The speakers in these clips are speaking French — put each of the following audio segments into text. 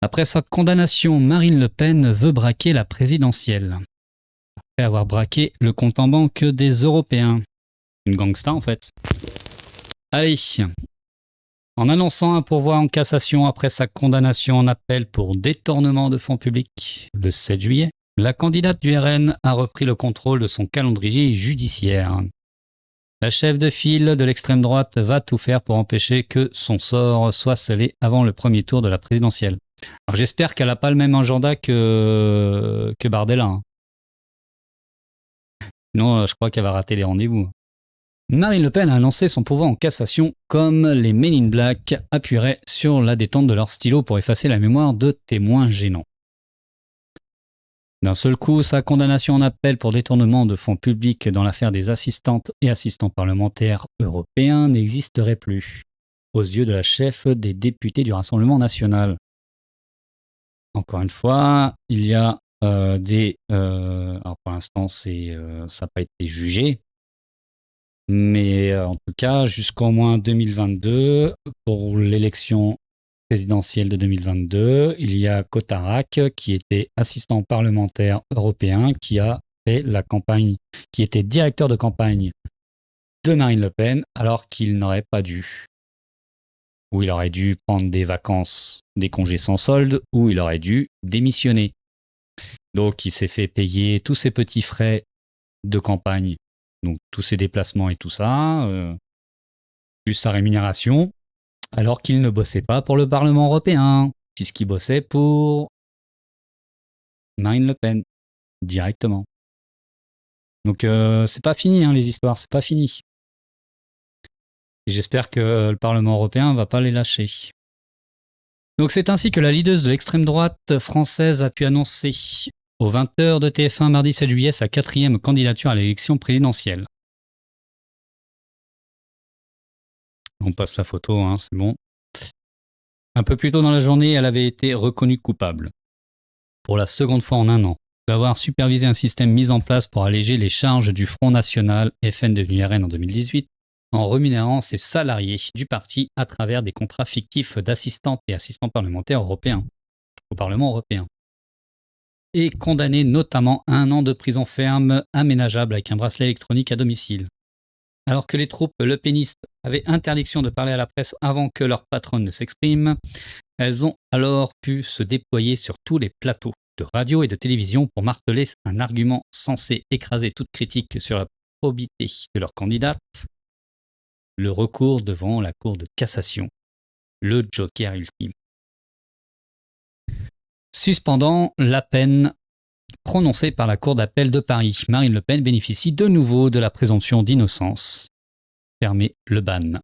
Après sa condamnation, Marine Le Pen veut braquer la présidentielle. Après avoir braqué le compte en banque des Européens. Une gangsta en fait. Allez. En annonçant un pourvoi en cassation après sa condamnation en appel pour détournement de fonds publics le 7 juillet, la candidate du RN a repris le contrôle de son calendrier judiciaire. La chef de file de l'extrême droite va tout faire pour empêcher que son sort soit scellé avant le premier tour de la présidentielle. Alors j'espère qu'elle n'a pas le même agenda que Bardella. Hein. Sinon, je crois qu'elle va rater les rendez-vous. Marine Le Pen a annoncé son pouvoir en cassation comme les Men in Black appuieraient sur la détente de leur stylo pour effacer la mémoire de témoins gênants. D'un seul coup, sa condamnation en appel pour détournement de fonds publics dans l'affaire des assistantes et assistants parlementaires européens n'existerait plus, aux yeux de la chef des députés du Rassemblement national. Encore une fois, il y a alors pour l'instant, ça n'a pas été jugé, mais en tout cas, jusqu'au moins 2022, pour l'élection présidentielle de 2022, il y a Kotarak, qui était assistant parlementaire européen, qui a fait la campagne, qui était directeur de campagne de Marine Le Pen, alors qu'il n'aurait pas dû. Ou il aurait dû prendre des vacances, des congés sans solde, ou il aurait dû démissionner. Donc il s'est fait payer tous ses petits frais de campagne, donc tous ses déplacements et tout ça, plus sa rémunération, alors qu'il ne bossait pas pour le Parlement européen, puisqu'il bossait pour Marine Le Pen, directement. Donc c'est pas fini, hein, les histoires, c'est pas fini. Et j'espère que le Parlement européen ne va pas les lâcher. Donc c'est ainsi que la leaduse de l'extrême droite française a pu annoncer aux 20h de TF1 mardi 7 juillet sa 4e candidature à l'élection présidentielle. On passe la photo, hein, c'est bon. Un peu plus tôt dans la journée, elle avait été reconnue coupable, pour la seconde fois en un an, d'avoir supervisé un système mis en place pour alléger les charges du Front National, FN devenu RN en 2018, en rémunérant ses salariés du parti à travers des contrats fictifs d'assistantes et assistants parlementaires européens, au Parlement européen. Et condamné notamment à 1 an de prison ferme aménageable avec un bracelet électronique à domicile. Alors que les troupes lepénistes avaient interdiction de parler à la presse avant que leur patronne ne s'exprime, elles ont alors pu se déployer sur tous les plateaux de radio et de télévision pour marteler un argument censé écraser toute critique sur la probité de leur candidate, le recours devant la Cour de cassation, le joker ultime. Suspendant la peine prononcée par la Cour d'appel de Paris, Marine Le Pen bénéficie de nouveau de la présomption d'innocence. Fermez le ban.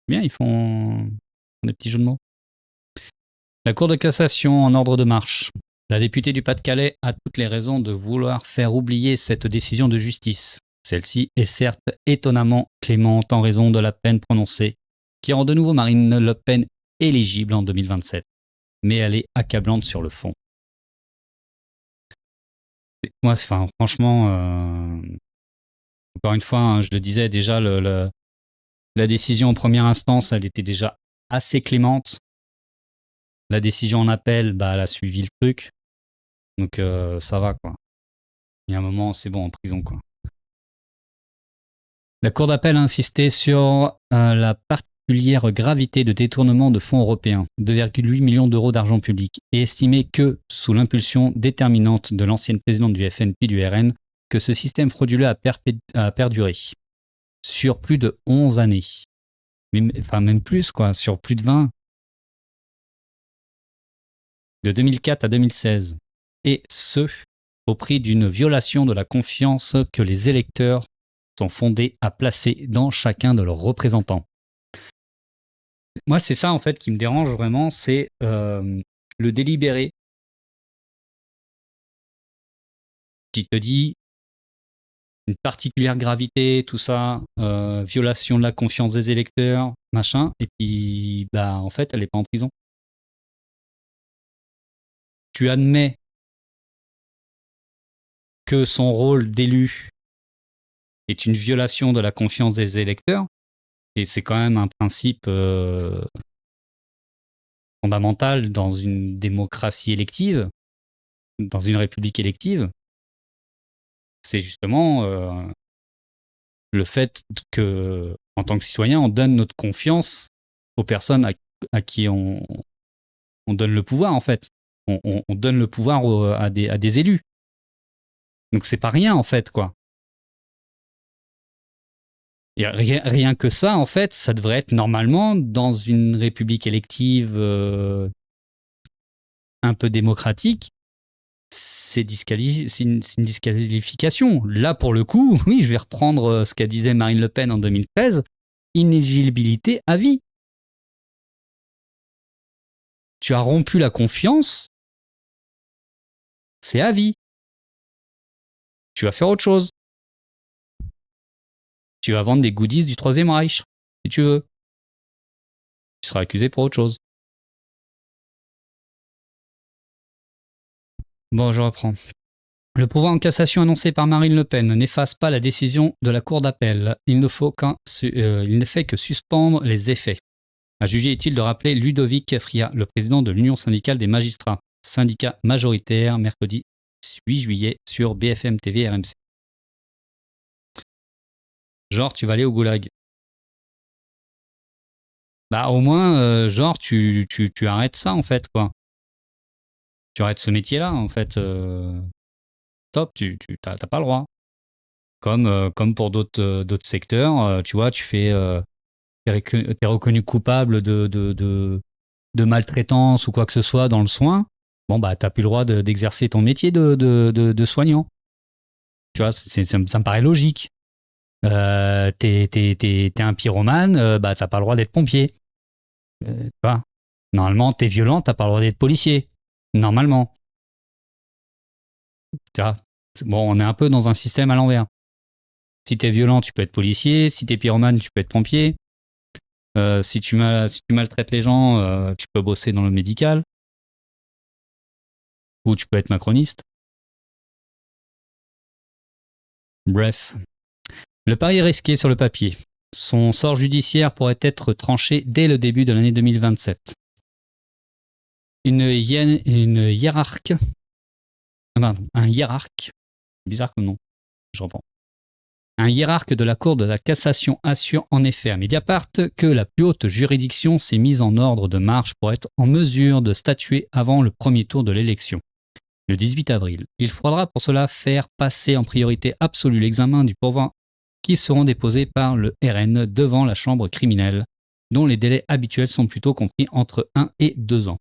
Bien, ils font des petits jeux de mots. La Cour de cassation en ordre de marche. La députée du Pas-de-Calais a toutes les raisons de vouloir faire oublier cette décision de justice. Celle-ci est certes étonnamment clémente en raison de la peine prononcée, qui rend de nouveau Marine Le Pen éligible en 2027. Mais elle est accablante sur le fond. Moi, franchement, encore une fois, hein, je le disais déjà, la décision en première instance, elle était déjà assez clémente. La décision en appel, elle a suivi le truc. Donc ça va, quoi. Il y a un moment, c'est bon, en prison, quoi. La Cour d'appel a insisté sur la particulière gravité de détournement de fonds européens, 2,8 millions d'euros d'argent public, et estimé que, sous l'impulsion déterminante de l'ancienne présidente du FN puis du RN, que ce système frauduleux a perduré sur plus de 11 années. Même plus, quoi, sur plus de 20. De 2004 à 2016. Et ce, au prix d'une violation de la confiance que les électeurs sont fondés à placer dans chacun de leurs représentants. Moi, c'est ça, en fait, qui me dérange vraiment, c'est le délibéré qui te dit une particulière gravité, tout ça, violation de la confiance des électeurs, machin, et puis, en fait, elle n'est pas en prison. Tu admets que son rôle d'élu est une violation de la confiance des électeurs, Et c'est quand même un principe fondamental dans une démocratie élective, dans une république élective. C'est justement le fait que, en tant que citoyen, on donne notre confiance aux personnes à qui on donne le pouvoir, en fait. On donne le pouvoir à des élus. Donc c'est pas rien, en fait, quoi. Et rien que ça, en fait, ça devrait être normalement dans une république élective un peu démocratique. C'est une disqualification. Là, pour le coup, oui, je vais reprendre ce qu'a disait Marine Le Pen en 2013, inéligibilité à vie. Tu as rompu la confiance, c'est à vie. Tu vas faire autre chose. Tu vas vendre des goodies du Troisième Reich, si tu veux. Tu seras accusé pour autre chose. Bon, je reprends. Le pouvoir en cassation annoncé par Marine Le Pen n'efface pas la décision de la Cour d'appel. Il ne fait que suspendre les effets. A jugé utile de rappeler Ludovic Fria, le président de l'Union syndicale des magistrats, syndicat majoritaire, mercredi 8 juillet sur BFM TV RMC. Genre, tu vas aller au goulag. Bah, au moins, genre, tu arrêtes ça, en fait, quoi. Tu arrêtes ce métier-là, en fait. Top, tu t'as pas le droit. Comme pour d'autres secteurs, tu vois, t'es reconnu coupable de maltraitance ou quoi que ce soit dans le soin, bon, bah, t'as plus le droit d'exercer ton métier de soignant. Tu vois, ça me paraît logique. T'es un pyromane, bah, t'as pas le droit d'être pompier. Tu vois, normalement, t'es violent, t'as pas le droit d'être policier. Normalement. Tu vois, bon, on est un peu dans un système à l'envers. Si t'es violent, tu peux être policier. Si t'es pyromane, tu peux être pompier. Si tu maltraites les gens, tu peux bosser dans le médical. Ou tu peux être macroniste. Bref. Le pari est risqué sur le papier. Son sort judiciaire pourrait être tranché dès le début de l'année 2027. Un hiérarque, bizarre comme nom, je reprends. Un hiérarque de la Cour de la cassation assure en effet à Mediapart que la plus haute juridiction s'est mise en ordre de marche pour être en mesure de statuer avant le premier tour de l'élection, le 18 avril. Il faudra pour cela faire passer en priorité absolue l'examen du pourvoi qui seront déposés par le RN devant la chambre criminelle, dont les délais habituels sont plutôt compris entre 1 et 2 ans.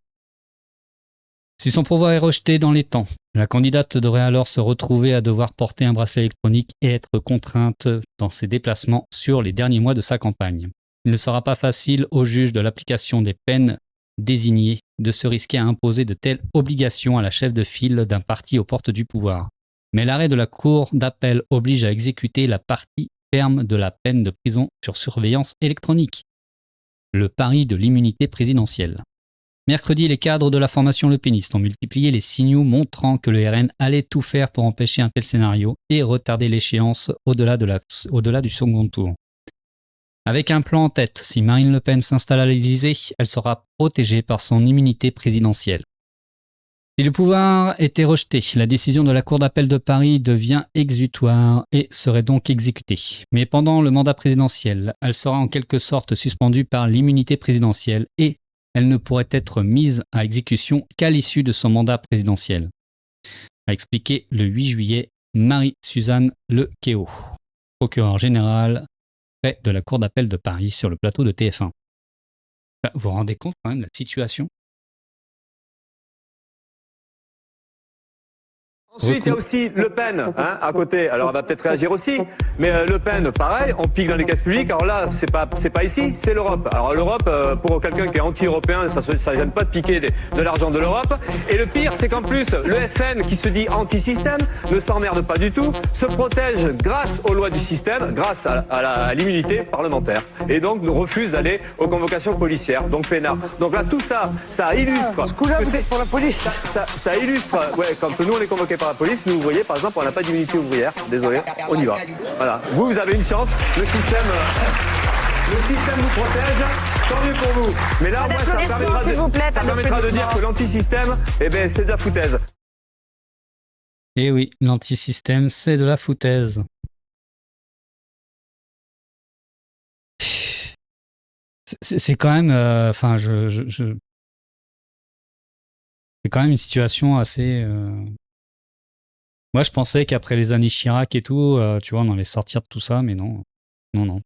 Si son pourvoi est rejeté dans les temps, la candidate devrait alors se retrouver à devoir porter un bracelet électronique et être contrainte dans ses déplacements sur les derniers mois de sa campagne. Il ne sera pas facile au juge de l'application des peines désignées de se risquer à imposer de telles obligations à la chef de file d'un parti aux portes du pouvoir. Mais l'arrêt de la Cour d'appel oblige à exécuter la partie ferme de la peine de prison sur surveillance électronique, le pari de l'immunité présidentielle. Mercredi, les cadres de la formation lepéniste ont multiplié les signaux montrant que le RN allait tout faire pour empêcher un tel scénario et retarder l'échéance au-delà du second tour. Avec un plan en tête, si Marine Le Pen s'installe à l'Élysée, elle sera protégée par son immunité présidentielle. Si le pouvoir était rejeté, la décision de la Cour d'appel de Paris devient exécutoire et serait donc exécutée. Mais pendant le mandat présidentiel, elle sera en quelque sorte suspendue par l'immunité présidentielle et elle ne pourrait être mise à exécution qu'à l'issue de son mandat présidentiel, a expliqué le 8 juillet Marie-Suzanne Lequéot, procureure générale près de la Cour d'appel de Paris sur le plateau de TF1. Vous vous rendez compte quand même de la situation ? Ensuite, il y a aussi Le Pen, à côté. Alors, elle va peut-être réagir aussi. Mais Le Pen, pareil, on pique dans les caisses publiques. Alors là, c'est pas ici, c'est l'Europe. Alors l'Europe, pour quelqu'un qui est anti-européen, ça gêne pas de piquer de l'argent de l'Europe. Et le pire, c'est qu'en plus, le FN, qui se dit anti-système, ne s'emmerde pas du tout, se protège grâce aux lois du système, grâce à l'immunité parlementaire. Et donc, nous refuse d'aller aux convocations policières, donc peinard. Donc là, tout ça, ça illustre. Ce coup-là, c'est pour la police. Ça illustre, ouais, quand nous, on est convoqués par la police, nous, vous voyez, par exemple, on n'a pas d'immunité ouvrière. Désolé, on y va. Voilà. Vous avez une chance. Le système le système vous protège, tant mieux pour vous. Mais là, moi, ça permettra de dire que l'antisystème, eh ben, c'est de la foutaise. Eh oui, l'antisystème, c'est de la foutaise. C'est quand même, enfin, c'est quand même une situation assez. Moi, je pensais qu'après les années Chirac et tout, tu vois, on allait sortir de tout ça, mais non, non.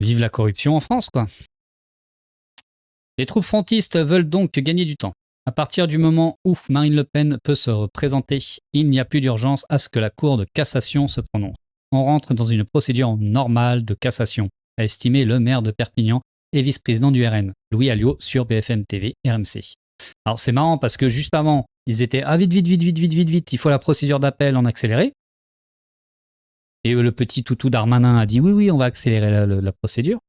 Vive la corruption en France, quoi. Les troupes frontistes veulent donc gagner du temps. À partir du moment où Marine Le Pen peut se représenter, il n'y a plus d'urgence à ce que la Cour de cassation se prononce. On rentre dans une procédure normale de cassation, a estimé le maire de Perpignan et vice-président du RN, Louis Alliot, sur BFM TV RMC. Alors c'est marrant parce que juste avant, ils étaient vite, il faut la procédure d'appel en accéléré. Et le petit toutou Darmanin a dit oui, on va accélérer la procédure.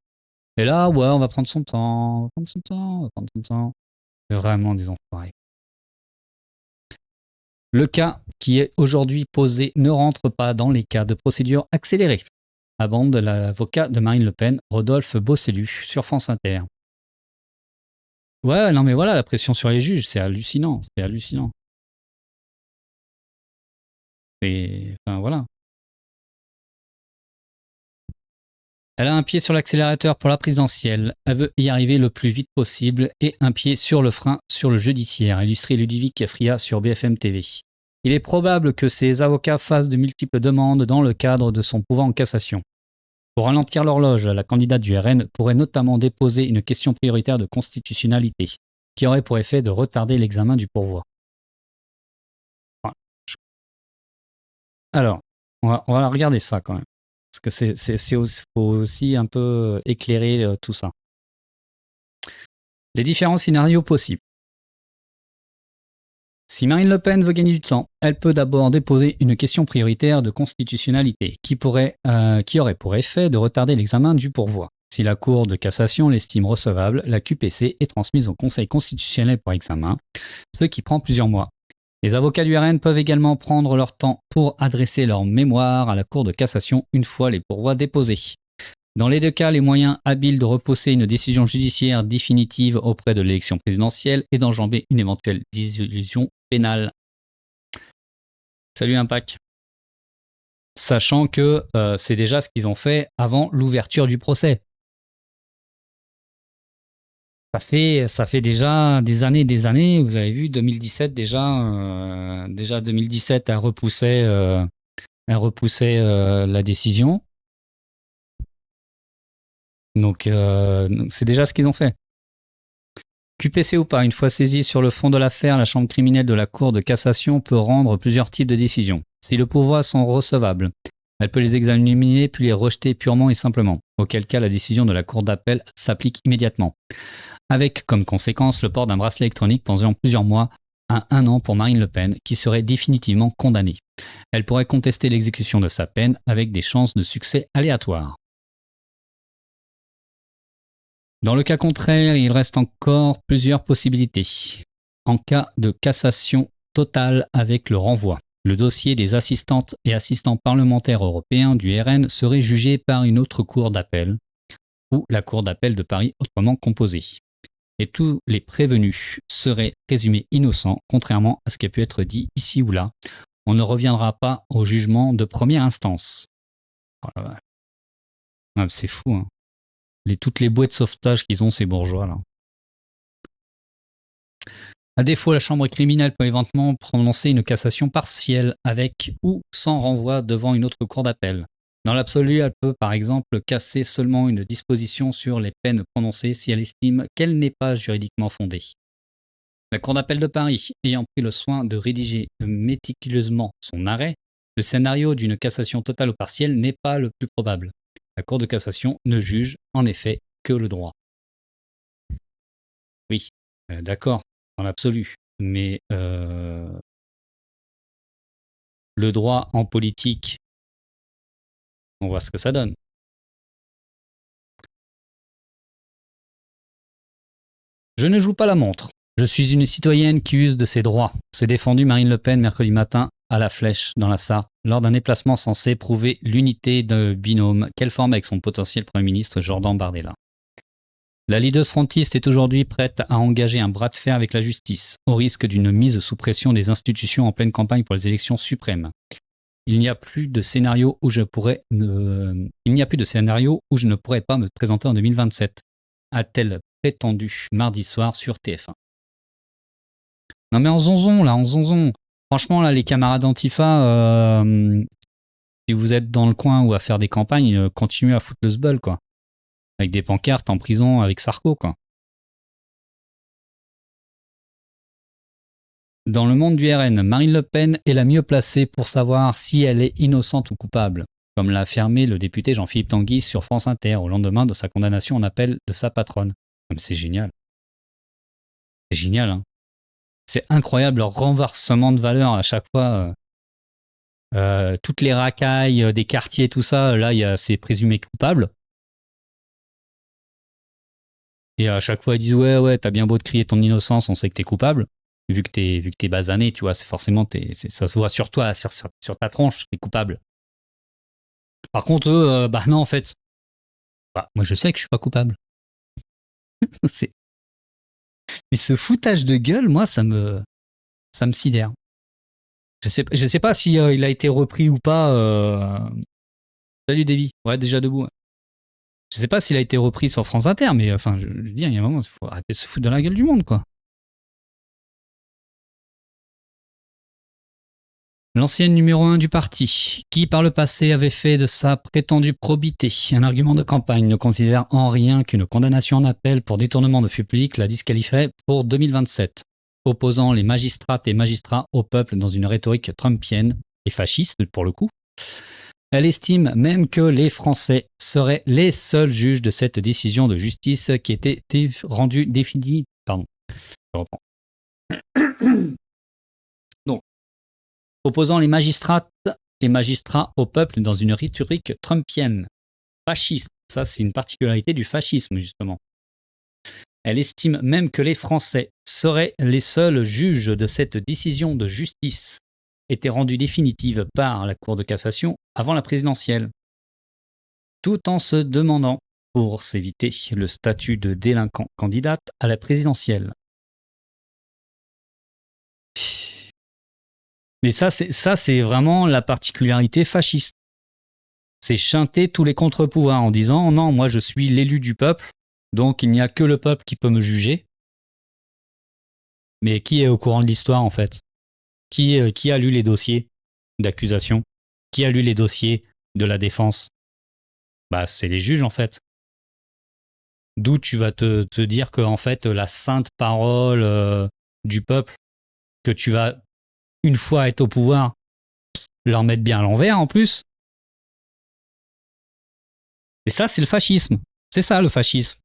Et là, ouais, on va prendre son temps, C'est vraiment des enfoirés. Le cas qui est aujourd'hui posé ne rentre pas dans les cas de procédure accélérée, abonde l'avocat de Marine Le Pen, Rodolphe Bosselu, sur France Inter. Ouais, non mais voilà, la pression sur les juges, c'est hallucinant, Et, enfin voilà. Elle a un pied sur l'accélérateur pour la présidentielle. Elle veut y arriver le plus vite possible et un pied sur le frein sur le judiciaire, illustré Ludovic Fria sur BFM TV. Il est probable que ses avocats fassent de multiples demandes dans le cadre de son pouvoir en cassation. Pour ralentir l'horloge, la candidate du RN pourrait notamment déposer une question prioritaire de constitutionnalité, qui aurait pour effet de retarder l'examen du pourvoi. Alors, on va regarder ça quand même. Parce que faut aussi un peu éclairer tout ça. Les différents scénarios possibles. Si Marine Le Pen veut gagner du temps, elle peut d'abord déposer une question prioritaire de constitutionnalité qui aurait pour effet de retarder l'examen du pourvoi. Si la Cour de cassation l'estime recevable, la QPC est transmise au Conseil constitutionnel pour examen, ce qui prend plusieurs mois. Les avocats du RN peuvent également prendre leur temps pour adresser leur mémoire à la Cour de cassation une fois les pourvois déposés. Dans les deux cas, les moyens habiles de repousser une décision judiciaire définitive auprès de l'élection présidentielle et d'enjamber une éventuelle dissolution pénale. Salut Impact. Sachant que c'est déjà ce qu'ils ont fait avant l'ouverture du procès. Ça fait déjà des années, vous avez vu, 2017 déjà 2017 a repoussé la décision. Donc c'est déjà ce qu'ils ont fait. QPC ou pas, une fois saisie sur le fond de l'affaire, la chambre criminelle de la Cour de cassation peut rendre plusieurs types de décisions. Si le pourvoi sont recevables, elle peut les examiner puis les rejeter purement et simplement, auquel cas la décision de la Cour d'appel s'applique immédiatement. Avec comme conséquence le port d'un bracelet électronique pendant plusieurs mois à 1 an pour Marine Le Pen, qui serait définitivement condamnée. Elle pourrait contester l'exécution de sa peine avec des chances de succès aléatoires. Dans le cas contraire, il reste encore plusieurs possibilités. En cas de cassation totale avec le renvoi, le dossier des assistantes et assistants parlementaires européens du RN serait jugé par une autre cour d'appel, ou la Cour d'appel de Paris autrement composée. Et tous les prévenus seraient présumés innocents, contrairement à ce qui a pu être dit ici ou là. On ne reviendra pas au jugement de première instance. Oh, c'est fou, hein. Toutes les bouées de sauvetage qu'ils ont, ces bourgeois, là. À défaut, la chambre criminelle peut éventuellement prononcer une cassation partielle avec ou sans renvoi devant une autre cour d'appel. Dans l'absolu, elle peut par exemple casser seulement une disposition sur les peines prononcées si elle estime qu'elle n'est pas juridiquement fondée. La Cour d'appel de Paris ayant pris le soin de rédiger méticuleusement son arrêt, le scénario d'une cassation totale ou partielle n'est pas le plus probable. La Cour de cassation ne juge en effet que le droit. Oui, d'accord, dans l'absolu, mais le droit en politique, on voit ce que ça donne. Je ne joue pas la montre. Je suis une citoyenne qui use de ses droits. C'est défendu Marine Le Pen mercredi matin à La Flèche, dans la Sarthe, lors d'un déplacement censé prouver l'unité de binôme qu'elle forme avec son potentiel Premier ministre Jordan Bardella. La leader frontiste est aujourd'hui prête à engager un bras de fer avec la justice, au risque d'une mise sous pression des institutions en pleine campagne pour les élections suprêmes. Il n'y a plus de scénario où je ne pourrais pas me présenter en 2027, a-t-elle prétendu mardi soir sur TF1. Non mais en zonzon. Franchement, là, les camarades d'Antifa, si vous êtes dans le coin ou à faire des campagnes, continuez à foutre le sbeul, quoi. Avec des pancartes en prison avec Sarko, quoi. Dans le monde du RN, Marine Le Pen est la mieux placée pour savoir si elle est innocente ou coupable, comme l'a affirmé le député Jean-Philippe Tanguy sur France Inter au lendemain de sa condamnation en appel de sa patronne. C'est génial. C'est génial, hein. C'est incroyable leur renversement de valeur à chaque fois. Toutes les racailles des quartiers, tout ça, là, c'est présumé coupable. Et à chaque fois, ils disent ouais, t'as bien beau te crier ton innocence, on sait que t'es coupable. Vu que t'es basané, tu vois, c'est forcément, ça se voit sur toi, sur ta tronche, t'es coupable. Par contre, eux, non, en fait, moi je sais que je suis pas coupable. Mais ce foutage de gueule, moi, ça me sidère. Je sais pas si il a été repris ou pas. Salut Davy, ouais, déjà debout. Je sais pas s'il a été repris sur France Inter, mais enfin, je veux dire, il y a un moment, il faut arrêter de se foutre de la gueule du monde, quoi. L'ancienne numéro 1 du parti, qui par le passé avait fait de sa prétendue probité un argument de campagne, ne considère en rien qu'une condamnation en appel pour détournement de fonds publics la disqualifierait pour 2027, opposant les magistrates et magistrats au peuple dans une rhétorique trumpienne et fasciste pour le coup. Elle estime même que les Français seraient les seuls juges de cette décision de justice qui était rendue définitive. Pardon, je reprends. Donc, opposant les magistrates et magistrats au peuple dans une rhétorique trumpienne, fasciste. Ça, c'est une particularité du fascisme, justement. Elle estime même que les Français seraient les seuls juges de cette décision de justice, était rendue définitive par la Cour de cassation avant la présidentielle, tout en se demandant pour s'éviter le statut de délinquant candidate à la présidentielle. Mais ça, c'est vraiment la particularité fasciste. C'est chanter tous les contre-pouvoirs en disant « Non, moi je suis l'élu du peuple, donc il n'y a que le peuple qui peut me juger. » Mais qui est au courant de l'histoire en fait ? Qui a lu les dossiers d'accusation ? Qui a lu les dossiers de la défense ? C'est les juges en fait. D'où tu vas te dire que en fait la sainte parole du peuple, que tu vas une fois être au pouvoir, leur mettre bien à l'envers en plus. Et ça, c'est le fascisme. C'est ça le fascisme.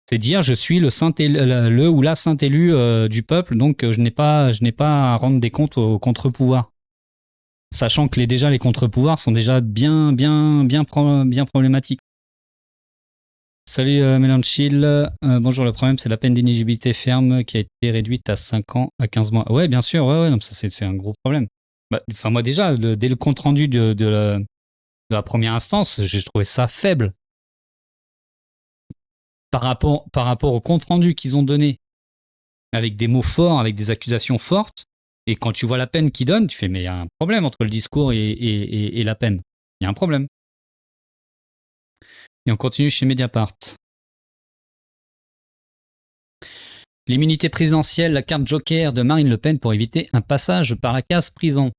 C'est dire je suis le ou la sainte élue du peuple, donc je n'ai pas à rendre des comptes aux contre-pouvoirs. Sachant que les contre-pouvoirs sont déjà bien problématiques. Salut Mélanchil, bonjour, le problème c'est la peine d'inéligibilité ferme qui a été réduite à 5 ans à 15 mois. Ouais, bien sûr, ouais, non, ça c'est un gros problème. Moi déjà, dès le compte rendu de la première instance, j'ai trouvé ça faible. Par rapport au compte rendu qu'ils ont donné, avec des mots forts, avec des accusations fortes, et quand tu vois la peine qu'ils donnent, tu fais mais il y a un problème entre le discours et la peine. Il y a un problème. Et on continue chez Mediapart. L'immunité présidentielle, la carte joker de Marine Le Pen pour éviter un passage par la case prison.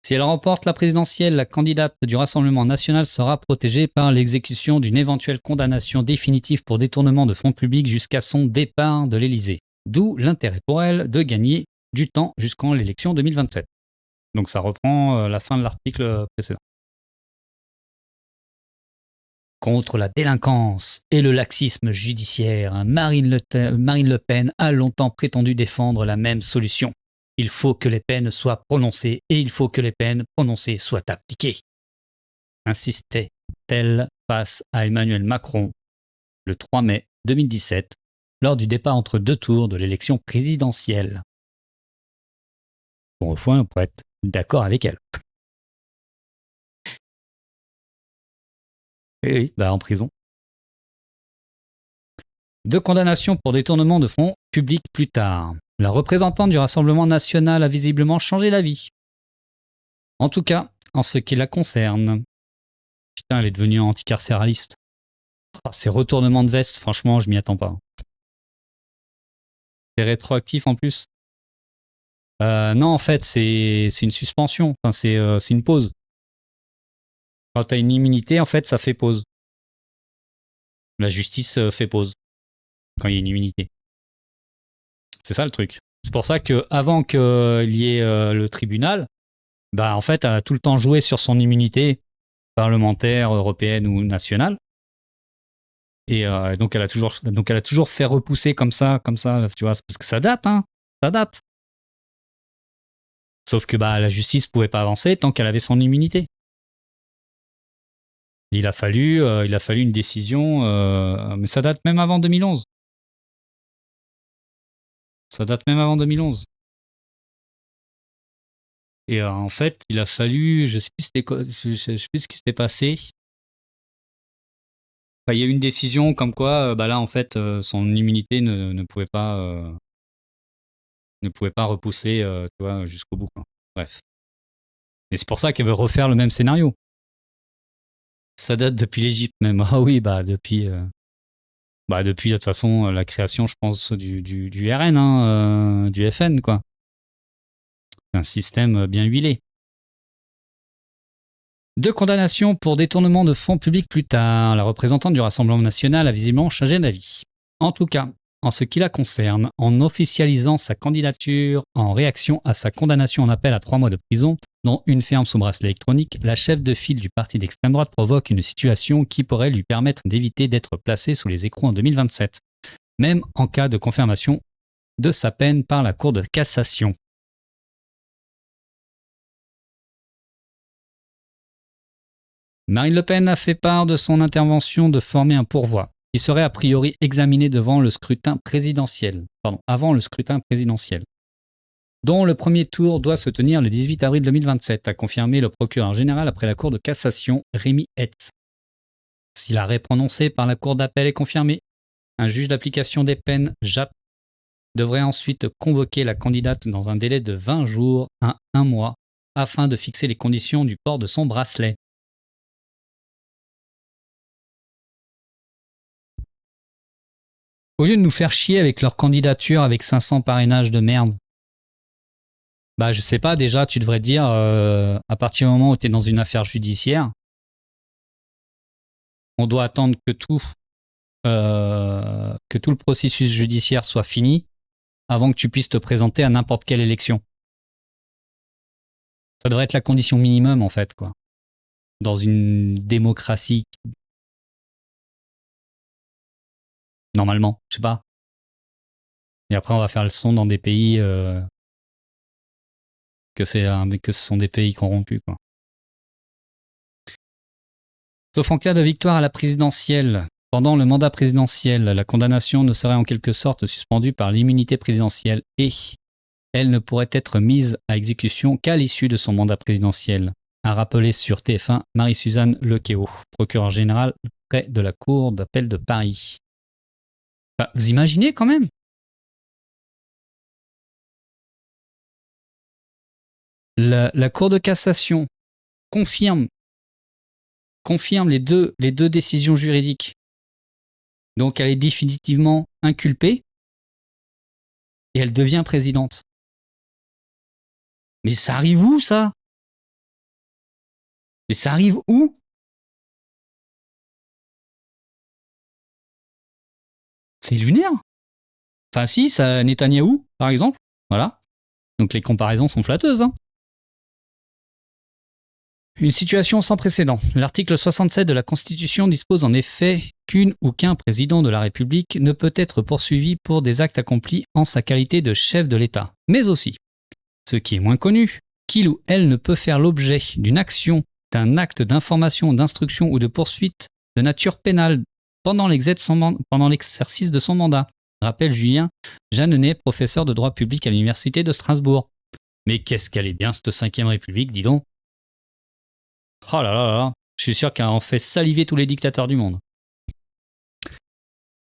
Si elle remporte la présidentielle, la candidate du Rassemblement national sera protégée par l'exécution d'une éventuelle condamnation définitive pour détournement de fonds publics jusqu'à son départ de l'Élysée. D'où l'intérêt pour elle de gagner du temps jusqu'en l'élection 2027. Donc ça reprend la fin de l'article précédent. Contre la délinquance et le laxisme judiciaire, Marine Le Pen a longtemps prétendu défendre la même solution. Il faut que les peines soient prononcées et il faut que les peines prononcées soient appliquées. Insistait-elle face à Emmanuel Macron le 3 mai 2017 lors du débat entre deux tours de l'élection présidentielle. Pour au fond, on pourrait être d'accord avec elle. Et oui, bah en prison. 2 condamnations pour détournement de fonds publics plus tard. La représentante du Rassemblement national a visiblement changé d'avis. En tout cas, en ce qui la concerne. Putain, elle est devenue anticarcéraliste. Ces retournements de veste, franchement, je m'y attends pas. C'est rétroactif en plus. Non, en fait, c'est une suspension. Enfin, c'est une pause. Quand tu as une immunité, en fait, ça fait pause. La justice fait pause quand il y a une immunité. C'est ça le truc. C'est pour ça qu'avant qu'il y ait le tribunal, bah, en fait, elle a tout le temps joué sur son immunité parlementaire, européenne ou nationale. Et donc, elle a toujours fait repousser comme ça, tu vois, parce que ça date, hein. Ça date. Sauf que bah, la justice pouvait pas avancer tant qu'elle avait son immunité. Il a fallu une décision, mais ça date même avant 2011. Ça date même avant 2011. Et en fait, il a fallu, je sais plus ce qui s'était passé. Enfin, il y a eu une décision comme quoi, bah là, en fait, son immunité ne pouvait pas repousser, tu vois, jusqu'au bout, quoi. Bref. Et c'est pour ça qu'elle veut refaire le même scénario. Ça date depuis l'Égypte même. Ah oui, depuis de toute façon la création, je pense, du RN, hein, du FN, quoi. C'est un système bien huilé. 2 condamnations pour détournement de fonds publics plus tard. La représentante du Rassemblement national a visiblement changé d'avis. En tout cas, en ce qui la concerne, en officialisant sa candidature en réaction à sa condamnation en appel à 3 mois de prison, dont une ferme sous bracelet électronique, la chef de file du parti d'extrême droite provoque une situation qui pourrait lui permettre d'éviter d'être placée sous les écrous en 2027, même en cas de confirmation de sa peine par la Cour de cassation. Marine Le Pen a fait part de son intervention de former un pourvoi qui serait a priori examiné avant le scrutin présidentiel, dont le premier tour doit se tenir le 18 avril 2027, a confirmé le procureur général après la Cour de cassation, Rémi Hetz. Si l'arrêt prononcé par la Cour d'appel est confirmé, un juge d'application des peines, JAP, devrait ensuite convoquer la candidate dans un délai de 20 jours à 1 mois afin de fixer les conditions du port de son bracelet. Au lieu de nous faire chier avec leur candidature avec 500 parrainages de merde, bah je sais pas, déjà tu devrais dire, à partir du moment où tu es dans une affaire judiciaire, on doit attendre que tout le processus judiciaire soit fini avant que tu puisses te présenter à n'importe quelle élection. Ça devrait être la condition minimum en fait, quoi. Dans une démocratie. Normalement, je sais pas. Et après on va faire le son dans des pays que ce sont des pays corrompus, quoi. Sauf en cas de victoire à la présidentielle. Pendant le mandat présidentiel, la condamnation ne serait en quelque sorte suspendue par l'immunité présidentielle et elle ne pourrait être mise à exécution qu'à l'issue de son mandat présidentiel, a rappelé sur TF1 Marie-Suzanne Lequéot, procureure générale près de la Cour d'appel de Paris. Bah, vous imaginez quand même ? La Cour de cassation confirme les deux décisions juridiques. Donc elle est définitivement inculpée et elle devient présidente. Mais ça arrive où, ça ? Mais ça arrive où ? C'est lunaire. Enfin si, ça Netanyahou, par exemple. Voilà. Donc les comparaisons sont flatteuses, hein. Une situation sans précédent. L'article 67 de la Constitution dispose en effet qu'une ou qu'un président de la République ne peut être poursuivi pour des actes accomplis en sa qualité de chef de l'État. Mais aussi, ce qui est moins connu, qu'il ou elle ne peut faire l'objet d'une action, d'un acte d'information, d'instruction ou de poursuite de nature pénale pendant l'exercice de son mandat. Rappelle Julien Jeanneney, professeur de droit public à l'Université de Strasbourg. Mais qu'est-ce qu'elle est bien, cette 5e République, dis donc. Oh là là là là. Je suis sûr qu'elle en fait saliver tous les dictateurs du monde.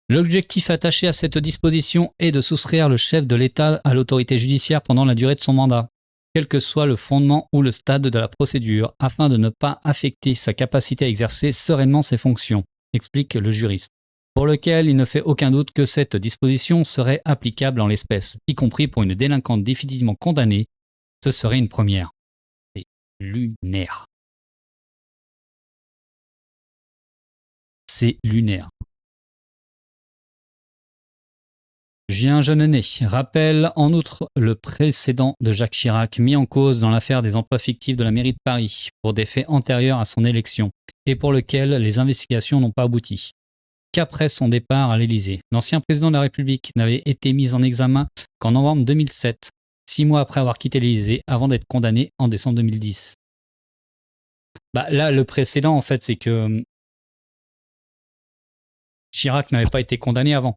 L'objectif attaché à cette disposition est de soustraire le chef de l'État à l'autorité judiciaire pendant la durée de son mandat, quel que soit le fondement ou le stade de la procédure, afin de ne pas affecter sa capacité à exercer sereinement ses fonctions, explique le juriste, pour lequel il ne fait aucun doute que cette disposition serait applicable en l'espèce, y compris pour une délinquante définitivement condamnée. Ce serait une première. C'est lunaire. C'est lunaire. Julien Jeanneney rappelle en outre le précédent de Jacques Chirac mis en cause dans l'affaire des emplois fictifs de la mairie de Paris pour des faits antérieurs à son élection et pour lequel les investigations n'ont pas abouti. Qu'après son départ à l'Élysée, l'ancien président de la République n'avait été mis en examen qu'en novembre 2007, 6 mois après avoir quitté l'Élysée avant d'être condamné en décembre 2010. Là, le précédent, en fait, c'est que Chirac n'avait pas été condamné avant.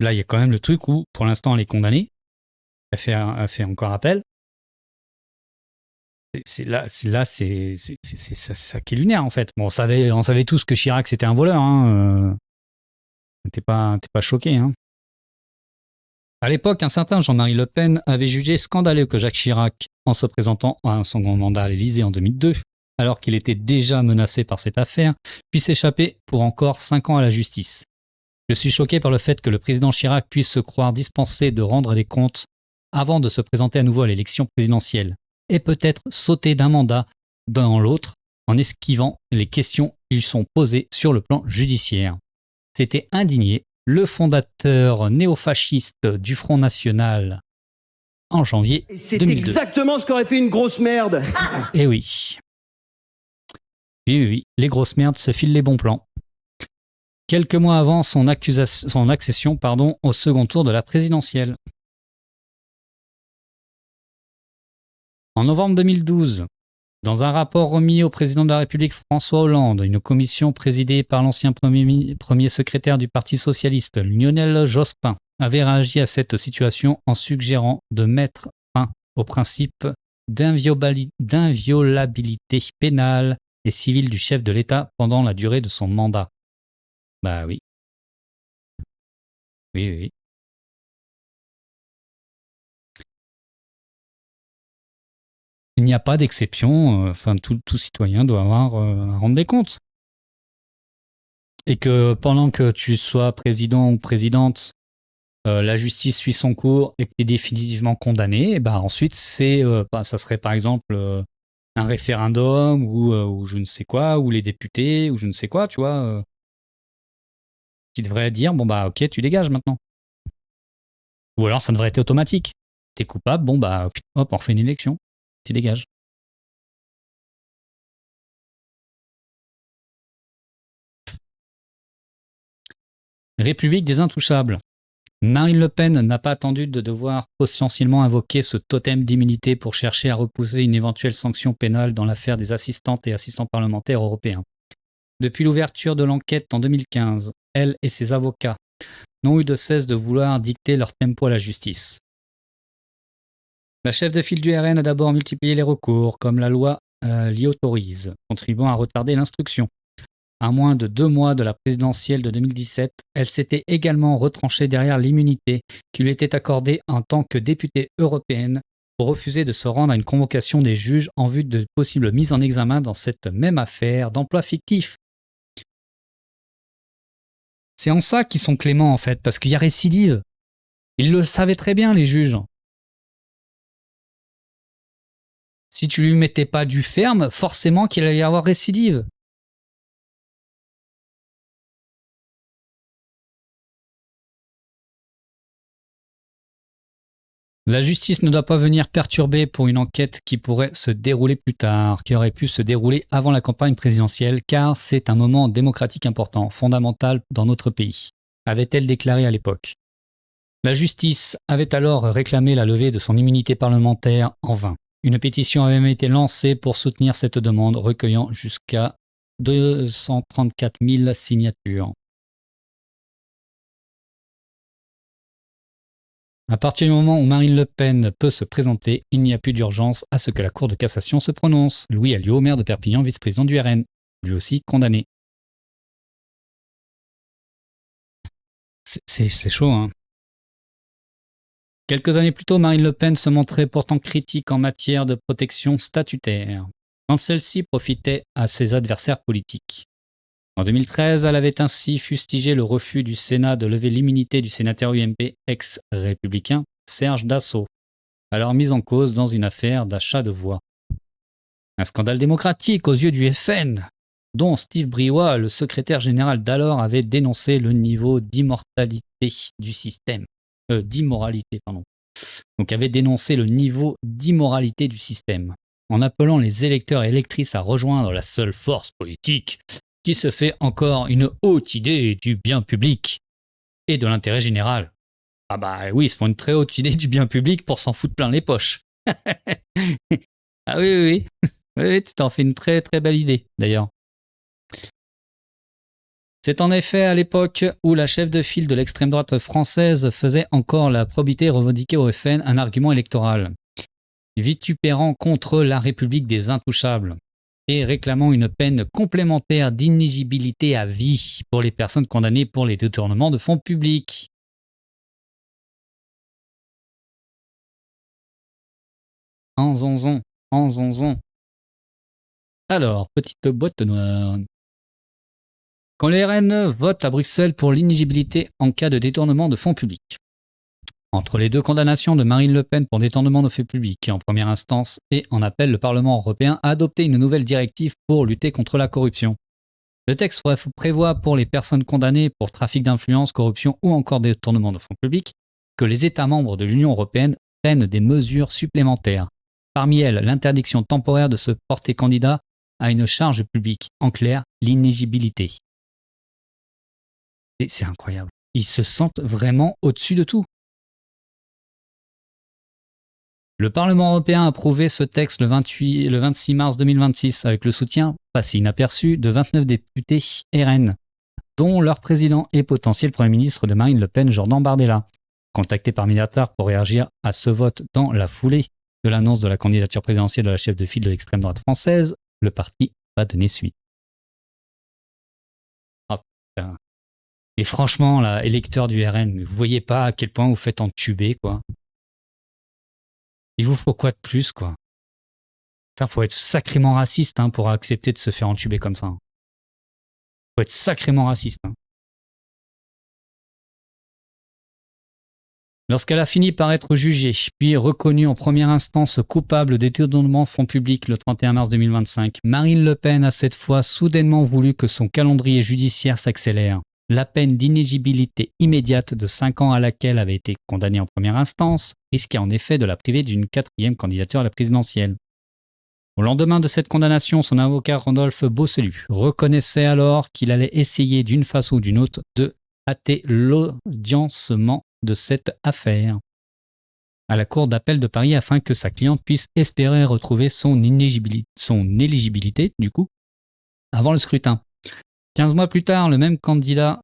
Là, il y a quand même le truc où, pour l'instant, elle est condamnée. Elle fait encore appel. C'est ça qui est lunaire, en fait. Bon, on savait tous que Chirac, c'était un voleur. Hein. T'es pas choqué. Hein. À l'époque, un certain Jean-Marie Le Pen avait jugé scandaleux que Jacques Chirac, en se présentant à un second mandat à l'Élysée en 2002, alors qu'il était déjà menacé par cette affaire, puisse échapper pour encore 5 ans à la justice. Je suis choqué par le fait que le président Chirac puisse se croire dispensé de rendre des comptes avant de se présenter à nouveau à l'élection présidentielle, et peut-être sauter d'un mandat dans l'autre en esquivant les questions qui lui sont posées sur le plan judiciaire. C'était indigné le fondateur néofasciste du Front National en janvier 2002. Et c'est exactement ce qu'aurait fait une grosse merde. Eh oui. Oui, les grosses merdes se filent les bons plans. Quelques mois avant son accession au second tour de la présidentielle. En novembre 2012, dans un rapport remis au président de la République François Hollande, une commission présidée par l'ancien premier secrétaire du Parti socialiste Lionel Jospin avait réagi à cette situation en suggérant de mettre fin au principe d'inviolabilité pénale et civile du chef de l'État pendant la durée de son mandat. Bah oui. Oui. Il n'y a pas d'exception, tout citoyen doit avoir à rendre des comptes. Et que pendant que tu sois président ou présidente, la justice suit son cours et que tu es définitivement condamné, ensuite ça serait par exemple un référendum ou je ne sais quoi, ou les députés, ou je ne sais quoi, tu vois, qui devraient dire, ok, tu dégages maintenant. Ou alors ça devrait être automatique. T'es coupable, hop, on refait une élection. Tu dégages. République des Intouchables. Marine Le Pen n'a pas attendu de devoir potentiellement invoquer ce totem d'immunité pour chercher à repousser une éventuelle sanction pénale dans l'affaire des assistantes et assistants parlementaires européens. Depuis l'ouverture de l'enquête en 2015, elle et ses avocats n'ont eu de cesse de vouloir dicter leur tempo à la justice. La chef de file du RN a d'abord multiplié les recours, comme la loi l'y autorise, contribuant à retarder l'instruction. À moins de 2 mois de la présidentielle de 2017, elle s'était également retranchée derrière l'immunité qui lui était accordée en tant que députée européenne pour refuser de se rendre à une convocation des juges en vue de possibles mises en examen dans cette même affaire d'emploi fictif. C'est en ça qu'ils sont cléments en fait, parce qu'il y a récidive. Ils le savaient très bien les juges. Si tu lui mettais pas du ferme, forcément qu'il allait y avoir récidive. La justice ne doit pas venir perturber pour une enquête qui pourrait se dérouler plus tard, qui aurait pu se dérouler avant la campagne présidentielle, car c'est un moment démocratique important, fondamental dans notre pays, avait-elle déclaré à l'époque. La justice avait alors réclamé la levée de son immunité parlementaire en vain. Une pétition avait même été lancée pour soutenir cette demande, recueillant jusqu'à 234 000 signatures. À partir du moment où Marine Le Pen peut se présenter, il n'y a plus d'urgence à ce que la Cour de cassation se prononce. Louis Alliot, maire de Perpignan, vice-président du RN, lui aussi condamné. C'est chaud, hein. Quelques années plus tôt, Marine Le Pen se montrait pourtant critique en matière de protection statutaire, quand celle-ci profitait à ses adversaires politiques. En 2013, elle avait ainsi fustigé le refus du Sénat de lever l'immunité du sénateur UMP ex-républicain Serge Dassault, alors mis en cause dans une affaire d'achat de voix. Un scandale démocratique aux yeux du FN, dont Steve Briouat, le secrétaire général d'alors, avait dénoncé le niveau d'immoralité du système. Donc avait dénoncé le niveau d'immoralité du système, en appelant les électeurs et électrices à rejoindre la seule force politique qui se fait encore une haute idée du bien public et de l'intérêt général. Ah bah oui, ils se font une très haute idée du bien public pour s'en foutre plein les poches. Ah oui. Oui, tu t'en fais une très très belle idée, d'ailleurs. C'est en effet à l'époque où la chef de file de l'extrême droite française faisait encore la probité revendiquée au FN un argument électoral, vitupérant contre la République des Intouchables et réclamant une peine complémentaire d'inéligibilité à vie pour les personnes condamnées pour les détournements de fonds publics. En zonzon. Alors, petite boîte noire. Quand les RN votent à Bruxelles pour l'inéligibilité en cas de détournement de fonds publics. Entre les deux condamnations de Marine Le Pen pour détournement de fonds publics en première instance et en appel, le Parlement européen a adopté une nouvelle directive pour lutter contre la corruption. Le texte prévoit pour les personnes condamnées pour trafic d'influence, corruption ou encore détournement de fonds publics que les États membres de l'Union européenne prennent des mesures supplémentaires. Parmi elles, l'interdiction temporaire de se porter candidat à une charge publique, en clair, l'inéligibilité. C'est incroyable. Ils se sentent vraiment au-dessus de tout. Le Parlement européen a approuvé ce texte le 26 mars 2026 avec le soutien, passé inaperçu, de 29 députés RN, dont leur président et potentiel Premier ministre de Marine Le Pen, Jordan Bardella. Contacté par Mediapart pour réagir à ce vote dans la foulée de l'annonce de la candidature présidentielle de la chef de file de l'extrême droite française, le parti va donner suite. Oh putain. Et franchement, là, électeurs du RN, vous voyez pas à quel point vous faites entuber, quoi. Il vous faut quoi de plus, quoi? Putain, faut être sacrément raciste pour accepter de se faire entuber comme ça. Faut être sacrément raciste. Lorsqu'elle a fini par être jugée, puis reconnue en première instance coupable de détournement de fonds publics le 31 mars 2025, Marine Le Pen a cette fois soudainement voulu que son calendrier judiciaire s'accélère. La peine d'inéligibilité immédiate de 5 ans à laquelle avait été condamnée en première instance risquait en effet de la priver d'une 4e candidature à la présidentielle. Au lendemain de cette condamnation, son avocat Rodolphe Bosselu reconnaissait alors qu'il allait essayer d'une façon ou d'une autre de hâter l'audiencement de cette affaire à la Cour d'appel de Paris afin que sa cliente puisse espérer retrouver son éligibilité du coup avant le scrutin. 15 mois plus tard, le même 15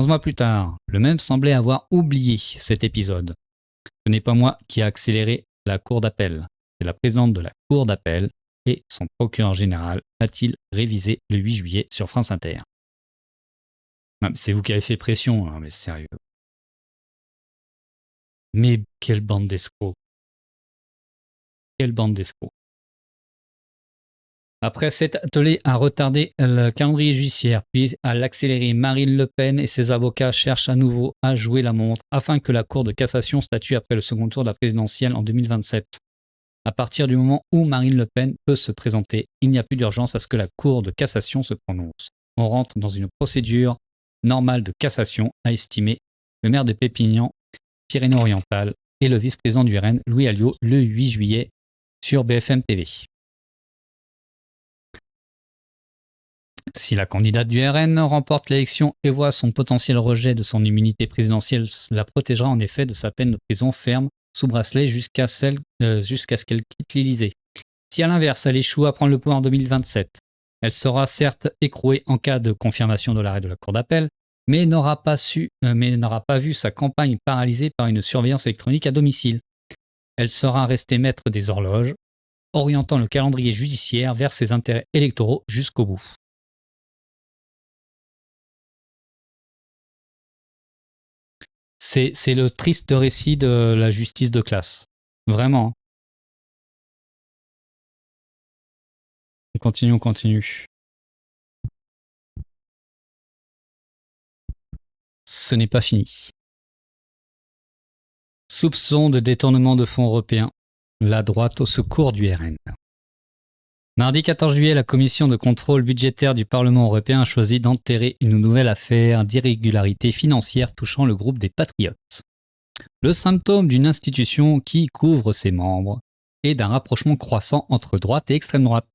mois plus tard, le même semblait avoir oublié cet épisode. Ce n'est pas moi qui ai accéléré la Cour d'appel, c'est la présidente de la Cour d'appel et son procureur général, a-t-il révisé le 8 juillet sur France Inter. Non, c'est vous qui avez fait pression, hein, mais sérieux. Mais quelle bande d'escrocs. Quelle bande d'escrocs. Après s'être attelé à retarder le calendrier judiciaire, puis à l'accélérer, Marine Le Pen et ses avocats cherchent à nouveau à jouer la montre afin que la Cour de cassation statue après le second tour de la présidentielle en 2027. À partir du moment où Marine Le Pen peut se présenter, il n'y a plus d'urgence à ce que la Cour de cassation se prononce. On rentre dans une procédure normale de cassation, a estimé le maire de Perpignan, Pyrénées-Orientales, et le vice-président du RN, Louis Alliot, le 8 juillet sur BFM TV. Si la candidate du RN remporte l'élection et voit son potentiel rejet de son immunité présidentielle, la protégera en effet de sa peine de prison ferme sous bracelet jusqu'à ce qu'elle quitte l'Élysée. Si à l'inverse, elle échoue à prendre le pouvoir en 2027, elle sera certes écrouée en cas de confirmation de l'arrêt de la Cour d'appel, mais n'aura pas vu sa campagne paralysée par une surveillance électronique à domicile. Elle sera restée maître des horloges, orientant le calendrier judiciaire vers ses intérêts électoraux jusqu'au bout. C'est le triste récit de la justice de classe. Vraiment. On continue. Ce n'est pas fini. Soupçon de détournement de fonds européens. La droite au secours du RN. Mardi 14 juillet, la commission de contrôle budgétaire du Parlement européen a choisi d'enterrer une nouvelle affaire d'irrégularité financière touchant le groupe des Patriotes. Le symptôme d'une institution qui couvre ses membres et d'un rapprochement croissant entre droite et extrême droite.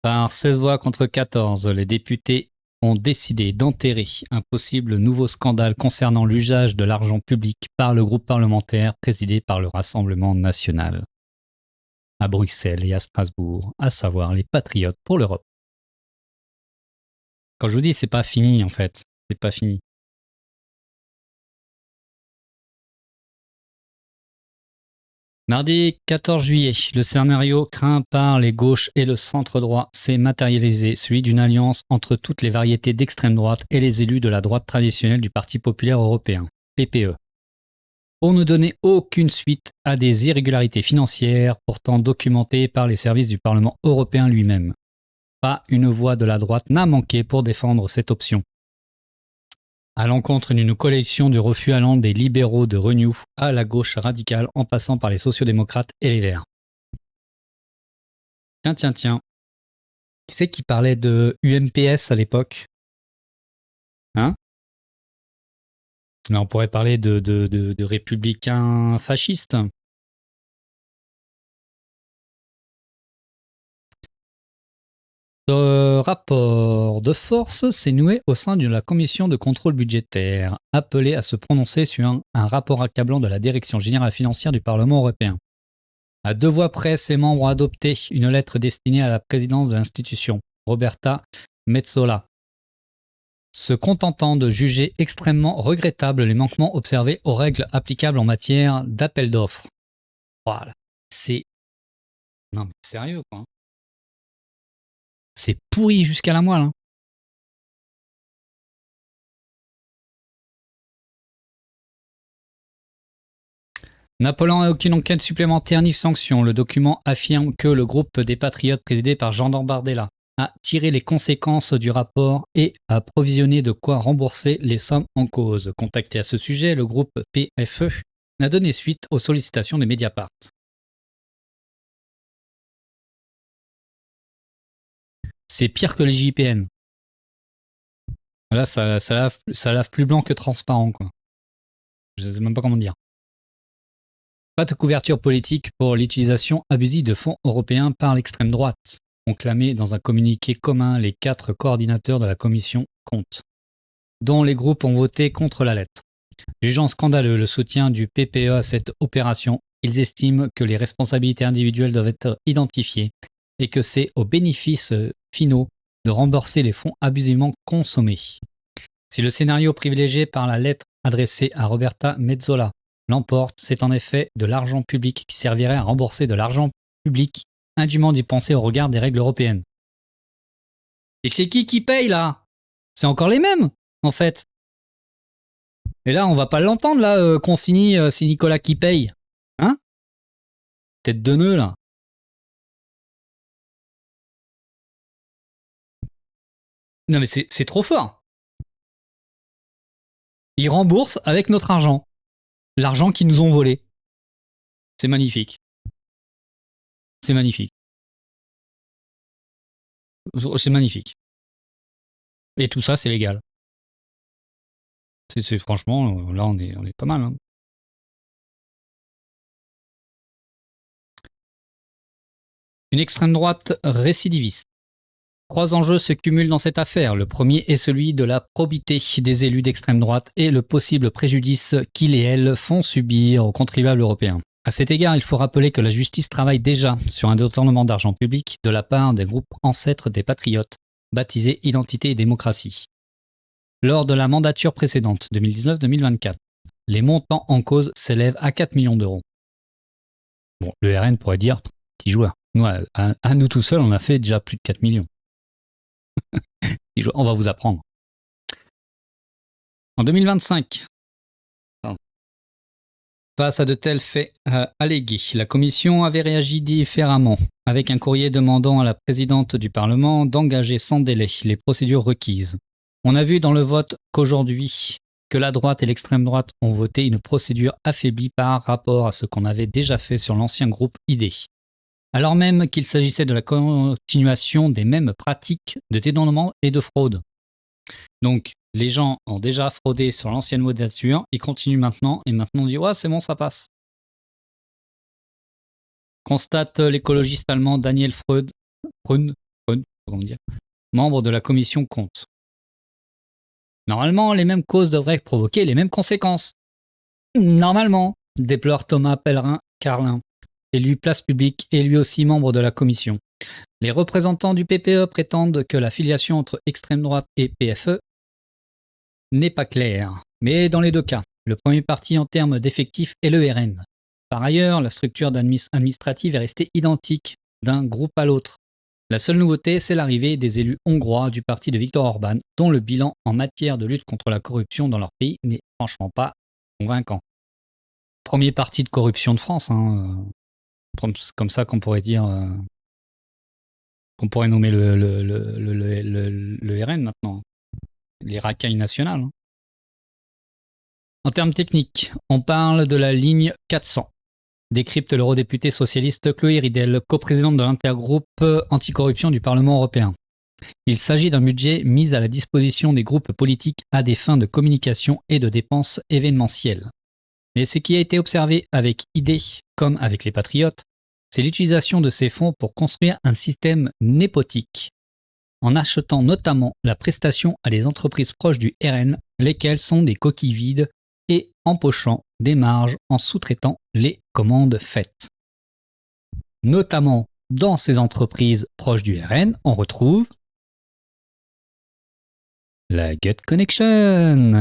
Par 16 voix contre 14, les députés ont décidé d'enterrer un possible nouveau scandale concernant l'usage de l'argent public par le groupe parlementaire présidé par le Rassemblement national. À Bruxelles et à Strasbourg, à savoir les Patriotes pour l'Europe. Quand je vous dis, c'est pas fini en fait, c'est pas fini. Mardi 14 juillet, le scénario craint par les gauches et le centre-droit s'est matérialisé, celui d'une alliance entre toutes les variétés d'extrême droite et les élus de la droite traditionnelle du Parti populaire européen, PPE. Pour ne donner aucune suite à des irrégularités financières pourtant documentées par les services du Parlement européen lui-même. Pas une voix de la droite n'a manqué pour défendre cette option. À l'encontre d'une coalition du refus allant des libéraux de Renew à la gauche radicale en passant par les sociodémocrates et les Verts. Tiens. Qui c'est qui parlait de UMPS à l'époque? Hein? Là, on pourrait parler de républicains fascistes. Ce rapport de force s'est noué au sein de la commission de contrôle budgétaire, appelée à se prononcer sur un rapport accablant de la Direction générale financière du Parlement européen. À 2 voix près, ses membres ont adopté une lettre destinée à la présidence de l'institution, Roberta Metsola, se contentant de juger extrêmement regrettables les manquements observés aux règles applicables en matière d'appel d'offres. Voilà, c'est... Non mais sérieux quoi. C'est pourri jusqu'à la moelle. Hein. N'appelant à aucune enquête supplémentaire ni sanction, le document affirme que le groupe des Patriotes présidé par Jean Bardella a tiré les conséquences du rapport et a provisionné de quoi rembourser les sommes en cause. Contacté à ce sujet, le groupe PFE n'a donné suite aux sollicitations de Mediapart. C'est pire que les JPN. Là, ça lave plus blanc que transparent, quoi. Je ne sais même pas comment dire. Pas de couverture politique pour l'utilisation abusive de fonds européens par l'extrême droite, ont clamé dans un communiqué commun les 4 coordinateurs de la commission Compte, dont les groupes ont voté contre la lettre. Jugeant scandaleux le soutien du PPE à cette opération, ils estiment que les responsabilités individuelles doivent être identifiées et que c'est aux bénéfices finaux de rembourser les fonds abusivement consommés. Si le scénario privilégié par la lettre adressée à Roberta Metsola l'emporte, c'est en effet de l'argent public qui servirait à rembourser de l'argent public indûment dépensé au regard des règles européennes. Et c'est qui paye là? C'est encore les mêmes, en fait. Et là, on va pas l'entendre là, Consigny, c'est Nicolas qui paye. Hein? Tête de nœud là. Non mais c'est trop fort. Ils remboursent avec notre argent. L'argent qu'ils nous ont volé. C'est magnifique. C'est magnifique. C'est magnifique. Et tout ça, c'est légal. C'est franchement, là, on est pas mal. Hein. Une extrême droite récidiviste. 3 enjeux se cumulent dans cette affaire. Le premier est celui de la probité des élus d'extrême droite et le possible préjudice qu'ils et elles font subir aux contribuables européens. À cet égard, il faut rappeler que la justice travaille déjà sur un détournement d'argent public de la part des groupes ancêtres des patriotes, baptisés Identité et Démocratie. Lors de la mandature précédente, 2019-2024, les montants en cause s'élèvent à 4 millions d'euros. Bon, le RN pourrait dire, petit joueur. Nous, à nous tout seuls, on a fait déjà plus de 4 millions. On va vous apprendre. En 2025, face à de tels faits allégués, la Commission avait réagi différemment, avec un courrier demandant à la présidente du Parlement d'engager sans délai les procédures requises. On a vu dans le vote qu'aujourd'hui, que la droite et l'extrême droite ont voté une procédure affaiblie par rapport à ce qu'on avait déjà fait sur l'ancien groupe ID. Alors même qu'il s'agissait de la continuation des mêmes pratiques de détournement et de fraude. Donc, les gens ont déjà fraudé sur l'ancienne mandature, ils continuent maintenant, et maintenant on dit « Ouais, c'est bon, ça passe ». Constate l'écologiste allemand Daniel Frun, membre de la commission Compte. Normalement, les mêmes causes devraient provoquer les mêmes conséquences. Normalement, déplore Thomas Pellerin-Carlin, élu place publique et lui aussi membre de la commission. Les représentants du PPE prétendent que la filiation entre extrême droite et PFE n'est pas claire. Mais dans les deux cas, le premier parti en termes d'effectifs est le RN. Par ailleurs, la structure administrative est restée identique d'un groupe à l'autre. La seule nouveauté, c'est l'arrivée des élus hongrois du parti de Viktor Orban, dont le bilan en matière de lutte contre la corruption dans leur pays n'est franchement pas convaincant. Premier parti de corruption de France, hein, comme ça qu'on pourrait dire, qu'on pourrait nommer le RN maintenant, les racailles nationales. Hein. En termes techniques, on parle de la ligne 400. Décrypte l'eurodéputée socialiste Chloé Ridel, coprésidente de l'intergroupe anticorruption du Parlement européen. Il s'agit d'un budget mis à la disposition des groupes politiques à des fins de communication et de dépenses événementielles. Mais ce qui a été observé avec ID, comme avec les Patriotes, c'est l'utilisation de ces fonds pour construire un système népotique, en achetant notamment la prestation à des entreprises proches du RN, lesquelles sont des coquilles vides, et empochant des marges en sous-traitant les commandes faites. Notamment dans ces entreprises proches du RN, on retrouve la Gut Connection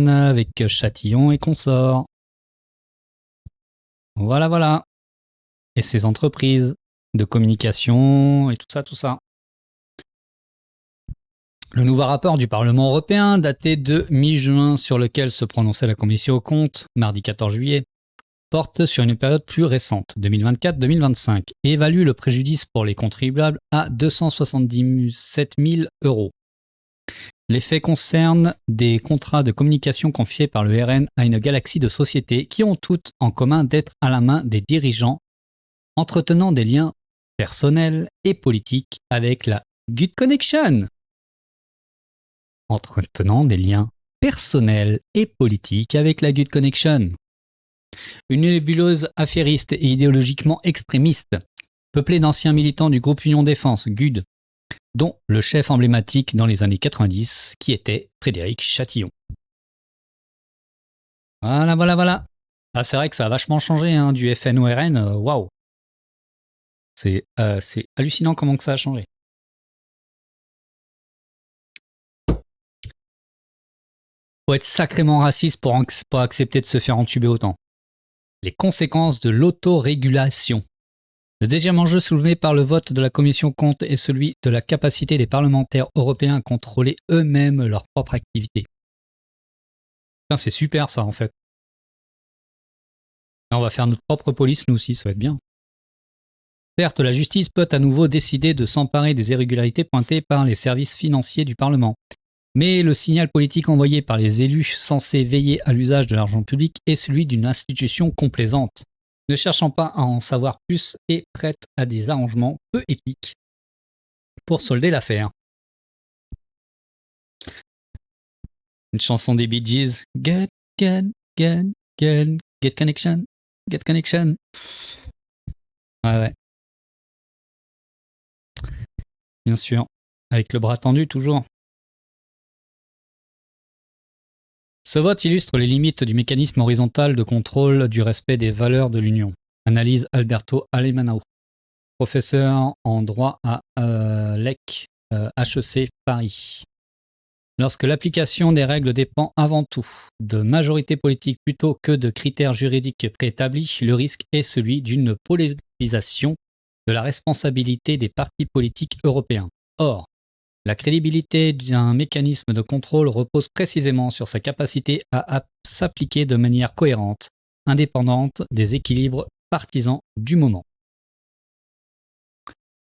avec Châtillon et consorts. Voilà. Et ces entreprises de communication et tout ça. Le nouveau rapport du Parlement européen, daté de mi-juin, sur lequel se prononçait la Commission aux comptes, mardi 14 juillet, porte sur une période plus récente, 2024-2025, et évalue le préjudice pour les contribuables à 277 000 €. Les faits concernent des contrats de communication confiés par le RN à une galaxie de sociétés qui ont toutes en commun d'être à la main des dirigeants, entretenant des liens personnels et politiques avec la Gut Connection. Entretenant des liens personnels et politiques avec la Gut Connection. Une nébuleuse affairiste et idéologiquement extrémiste, peuplée d'anciens militants du groupe Union Défense, GUD, dont le chef emblématique dans les années 90, qui était Frédéric Châtillon. Voilà. Ah, c'est vrai que ça a vachement changé hein, du FN au RN, waouh. C'est hallucinant comment que ça a changé. Faut être sacrément raciste pour accepter de se faire entuber autant. Les conséquences de l'autorégulation. Le deuxième enjeu soulevé par le vote de la Commission Compte est celui de la capacité des parlementaires européens à contrôler eux-mêmes leur propre activité. Putain, c'est super ça en fait. Là, on va faire notre propre police nous aussi, ça va être bien. Certes, la justice peut à nouveau décider de s'emparer des irrégularités pointées par les services financiers du Parlement. Mais le signal politique envoyé par les élus censés veiller à l'usage de l'argent public est celui d'une institution complaisante, ne cherchant pas à en savoir plus et prête à des arrangements peu éthiques pour solder l'affaire. Une chanson des Bee Gees. Get connection. Get connection. Ouais. Bien sûr. Avec le bras tendu toujours. Ce vote illustre les limites du mécanisme horizontal de contrôle du respect des valeurs de l'Union. Analyse Alberto Alemanao, professeur en droit à l'EC, HEC Paris. Lorsque l'application des règles dépend avant tout de majorité politique plutôt que de critères juridiques préétablis, le risque est celui d'une polarisation de la responsabilité des partis politiques européens. Or, la crédibilité d'un mécanisme de contrôle repose précisément sur sa capacité à s'appliquer de manière cohérente, indépendante des équilibres partisans du moment.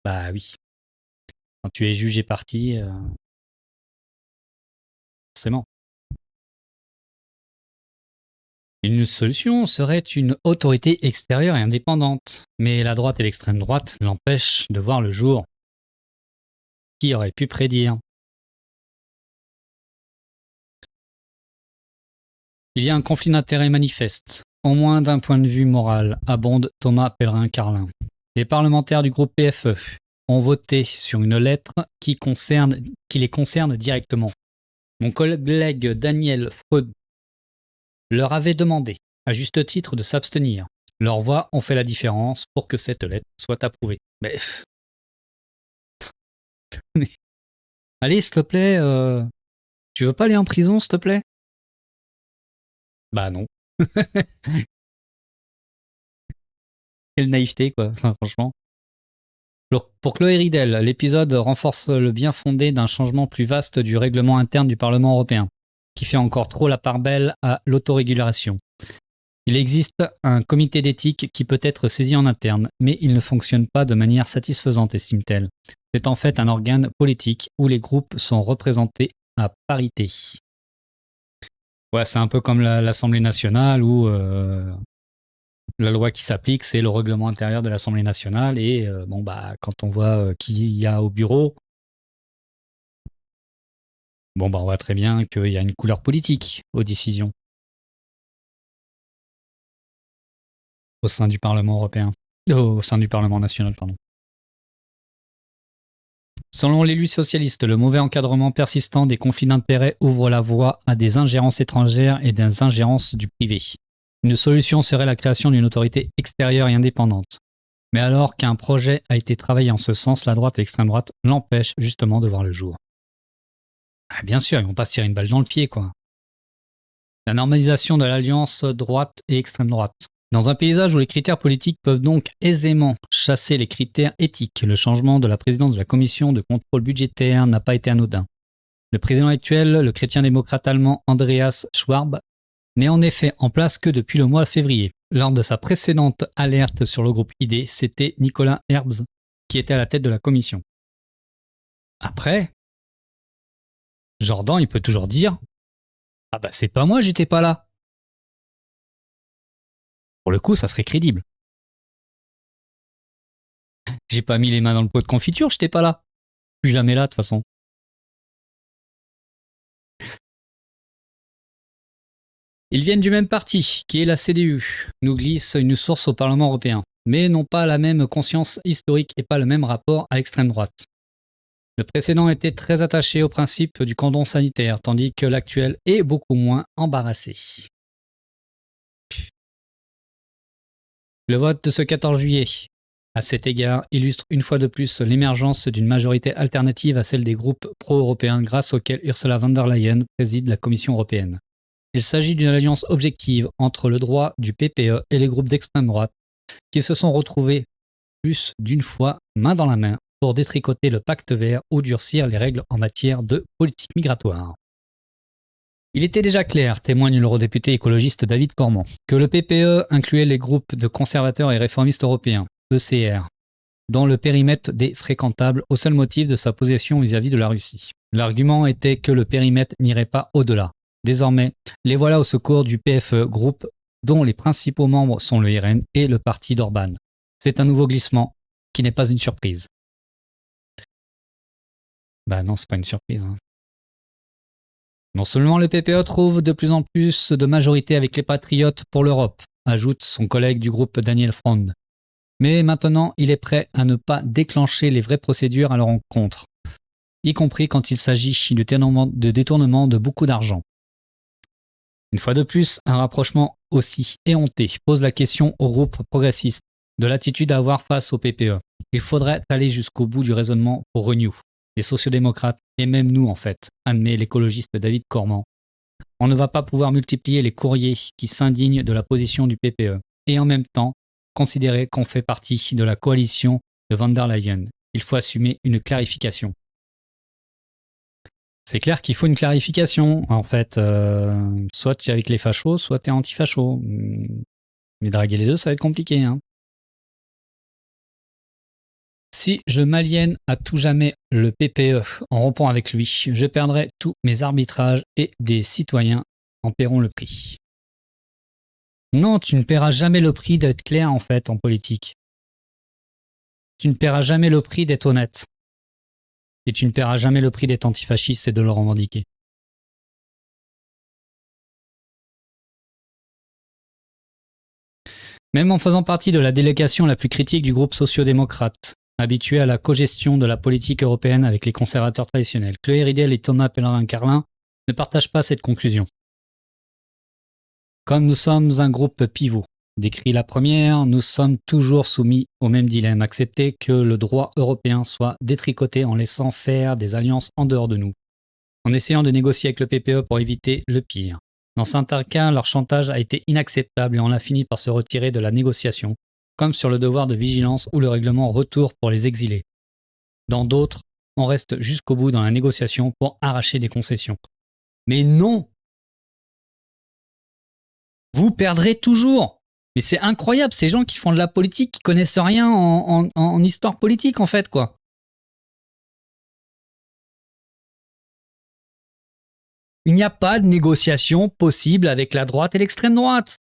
Bah oui. Quand tu es jugé parti, forcément. Une solution serait une autorité extérieure et indépendante, mais la droite et l'extrême droite l'empêchent de voir le jour. Qui aurait pu prédire? Il y a un conflit d'intérêts manifeste, au moins d'un point de vue moral, abonde Thomas Pellerin-Carlin. Les parlementaires du groupe PFE ont voté sur une lettre qui les concerne directement. Mon collègue Daniel Freud leur avait demandé, à juste titre, de s'abstenir. Leurs voix ont fait la différence pour que cette lettre soit approuvée. Mais allez, s'il te plaît, tu veux pas aller en prison, s'il te plaît? Bah non. Quelle naïveté, quoi. Enfin, franchement. Pour Chloé Ridel, l'épisode renforce le bien fondé d'un changement plus vaste du règlement interne du Parlement européen, qui fait encore trop la part belle à l'autorégulation. Il existe un comité d'éthique qui peut être saisi en interne, mais il ne fonctionne pas de manière satisfaisante, estime-t-elle. C'est en fait un organe politique où les groupes sont représentés à parité. Ouais, c'est un peu comme l'Assemblée nationale où la loi qui s'applique, c'est le règlement intérieur de l'Assemblée nationale et quand on voit qui il y a au bureau, on voit très bien qu'il y a une couleur politique aux décisions au sein du Parlement européen, au sein du Parlement national, pardon. Selon l'élu socialiste, le mauvais encadrement persistant des conflits d'intérêts ouvre la voie à des ingérences étrangères et des ingérences du privé. Une solution serait la création d'une autorité extérieure et indépendante. Mais alors qu'un projet a été travaillé en ce sens, la droite et l'extrême droite l'empêchent justement de voir le jour. Ah, bien sûr, ils vont pas se tirer une balle dans le pied, quoi. La normalisation de l'alliance droite et extrême droite. Dans un paysage où les critères politiques peuvent donc aisément chasser les critères éthiques, le changement de la présidence de la commission de contrôle budgétaire n'a pas été anodin. Le président actuel, le chrétien-démocrate allemand Andreas Schwab, n'est en effet en place que depuis le mois de février. Lors de sa précédente alerte sur le groupe ID, c'était Nicolas Herbst qui était à la tête de la commission. Après, Jordan, il peut toujours dire « Ah bah c'est pas moi, j'étais pas là ». Pour le coup, ça serait crédible. J'ai pas mis les mains dans le pot de confiture, j'étais pas là. Plus jamais là, de toute façon. Ils viennent du même parti, qui est la CDU, nous glisse une source au Parlement européen, mais n'ont pas la même conscience historique et pas le même rapport à l'extrême droite. Le précédent était très attaché au principe du cordon sanitaire, tandis que l'actuel est beaucoup moins embarrassé. Le vote de ce 14 juillet, à cet égard, illustre une fois de plus l'émergence d'une majorité alternative à celle des groupes pro-européens grâce auxquels Ursula von der Leyen préside la Commission européenne. Il s'agit d'une alliance objective entre le droit du PPE et les groupes d'extrême droite qui se sont retrouvés plus d'une fois main dans la main pour détricoter le pacte vert ou durcir les règles en matière de politique migratoire. Il était déjà clair, témoigne l'eurodéputé écologiste David Cormand, que le PPE incluait les groupes de conservateurs et réformistes européens, ECR, dans le périmètre des fréquentables au seul motif de sa position vis-à-vis de la Russie. L'argument était que le périmètre n'irait pas au-delà. Désormais, les voilà au secours du PFE, groupe dont les principaux membres sont le RN et le parti d'Orban. C'est un nouveau glissement qui n'est pas une surprise. Bah non, c'est pas une surprise. Non seulement le PPE trouve de plus en plus de majorité avec les patriotes pour l'Europe, ajoute son collègue du groupe Daniel Frond, mais maintenant il est prêt à ne pas déclencher les vraies procédures à leur encontre, y compris quand il s'agit de détournement de beaucoup d'argent. Une fois de plus, un rapprochement aussi éhonté pose la question au groupe progressiste de l'attitude à avoir face au PPE. Il faudrait aller jusqu'au bout du raisonnement pour Renew, les sociodémocrates et même nous en fait, admet l'écologiste David Corman. On ne va pas pouvoir multiplier les courriers qui s'indignent de la position du PPE et en même temps considérer qu'on fait partie de la coalition de von der Leyen. Il faut assumer une clarification. C'est clair qu'il faut une clarification, en fait. Soit tu es avec les fachos, soit tu es anti-facho. Mais draguer les deux, ça va être compliqué. Hein. Si je m'aliène à tout jamais le PPE en rompant avec lui, je perdrai tous mes arbitrages et des citoyens en paieront le prix. Non, tu ne paieras jamais le prix d'être clair, en fait, en politique. Tu ne paieras jamais le prix d'être honnête. Et tu ne paieras jamais le prix d'être antifasciste et de le revendiquer. Même en faisant partie de la délégation la plus critique du groupe sociodémocrate, habitué à la cogestion de la politique européenne avec les conservateurs traditionnels, Chloé Ridel et Thomas Pellerin-Carlin ne partagent pas cette conclusion. Comme nous sommes un groupe pivot, décrit la première, nous sommes toujours soumis au même dilemme, accepter que le droit européen soit détricoté en laissant faire des alliances en dehors de nous, en essayant de négocier avec le PPE pour éviter le pire. Dans certains cas, leur chantage a été inacceptable et on a fini par se retirer de la négociation, comme sur le devoir de vigilance ou le règlement retour pour les exilés. Dans d'autres, on reste jusqu'au bout dans la négociation pour arracher des concessions. Mais non! Vous perdrez toujours! Mais c'est incroyable, ces gens qui font de la politique, qui connaissent rien en histoire politique, en fait, quoi. Il n'y a pas de négociation possible avec la droite et l'extrême droite.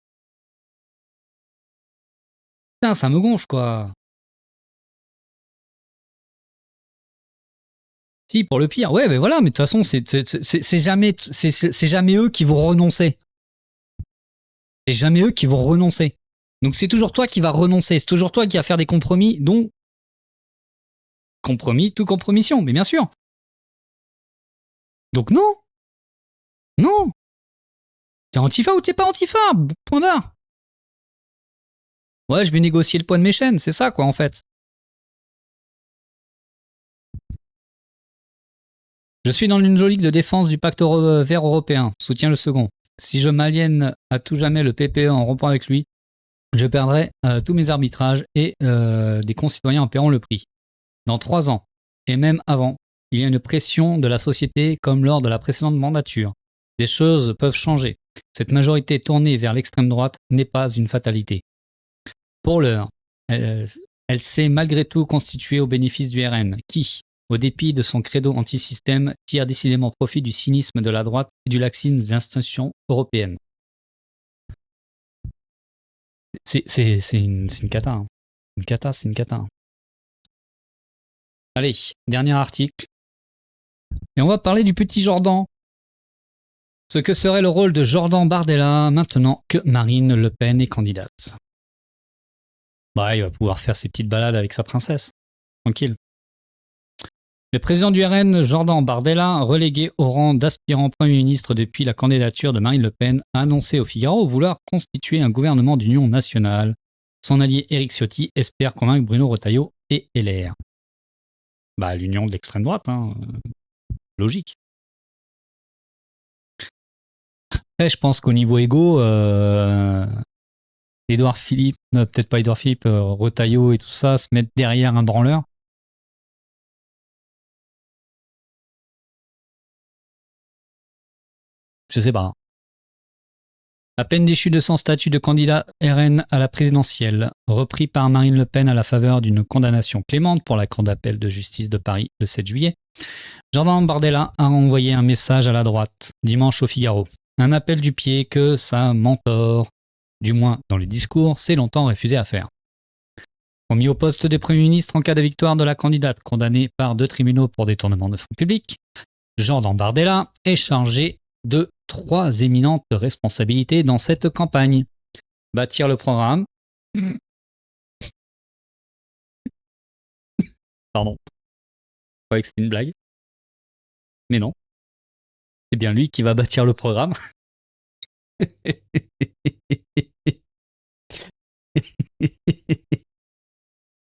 Putain, ça me gonfle, quoi. Si, pour le pire. Ouais, mais voilà, mais de toute façon, c'est jamais eux qui vont renoncer. C'est jamais eux qui vont renoncer. Donc c'est toujours toi qui vas renoncer, c'est toujours toi qui vas faire des compromis, dont compromis, tout compromission, mais bien sûr. Donc non. Non. T'es antifa ou t'es pas antifa, point barre. Ouais, je vais négocier le poids de mes chaînes, c'est ça quoi en fait. Je suis dans une logique de défense du pacte vert européen, soutient le second. Si je m'aliène à tout jamais le PPE en rompant avec lui, je perdrai tous mes arbitrages et des concitoyens en paieront le prix. Dans 3 ans, et même avant, il y a une pression de la société comme lors de la précédente mandature. Des choses peuvent changer. Cette majorité tournée vers l'extrême droite n'est pas une fatalité. Pour l'heure, elle s'est malgré tout constituée au bénéfice du RN, qui, au dépit de son credo anti-système, tire décidément profit du cynisme de la droite et du laxisme des institutions européennes. C'est une cata. Hein. Une cata, c'est une cata. Allez, dernier article. Et on va parler du petit Jordan. Ce que serait le rôle de Jordan Bardella maintenant que Marine Le Pen est candidate. Bah, il va pouvoir faire ses petites balades avec sa princesse. Tranquille. Le président du RN, Jordan Bardella, relégué au rang d'aspirant Premier ministre depuis la candidature de Marine Le Pen, a annoncé au Figaro vouloir constituer un gouvernement d'union nationale. Son allié Éric Ciotti espère convaincre Bruno Retailleau et LR. Bah, l'union de l'extrême droite, hein. Logique. Après, je pense qu'au niveau égo, Édouard Philippe, peut-être pas Édouard Philippe, Retailleau et tout ça, se mettre derrière un branleur. Je sais pas. À peine déchu de son statut de candidat RN à la présidentielle, repris par Marine Le Pen à la faveur d'une condamnation clémente pour la Cour d'appel de justice de Paris le 7 juillet, Jordan Bardella a envoyé un message à la droite, dimanche au Figaro. Un appel du pied que sa mentor, du moins dans les discours, s'est longtemps refusé à faire. Promis au poste de Premier ministre en cas de victoire de la candidate condamnée par 2 tribunaux pour détournement de fonds publics, Jordan Bardella est chargé de 3 éminentes responsabilités dans cette campagne. Bâtir le programme. Pardon. Je croyais que c'était une blague. Mais non. C'est bien lui qui va bâtir le programme.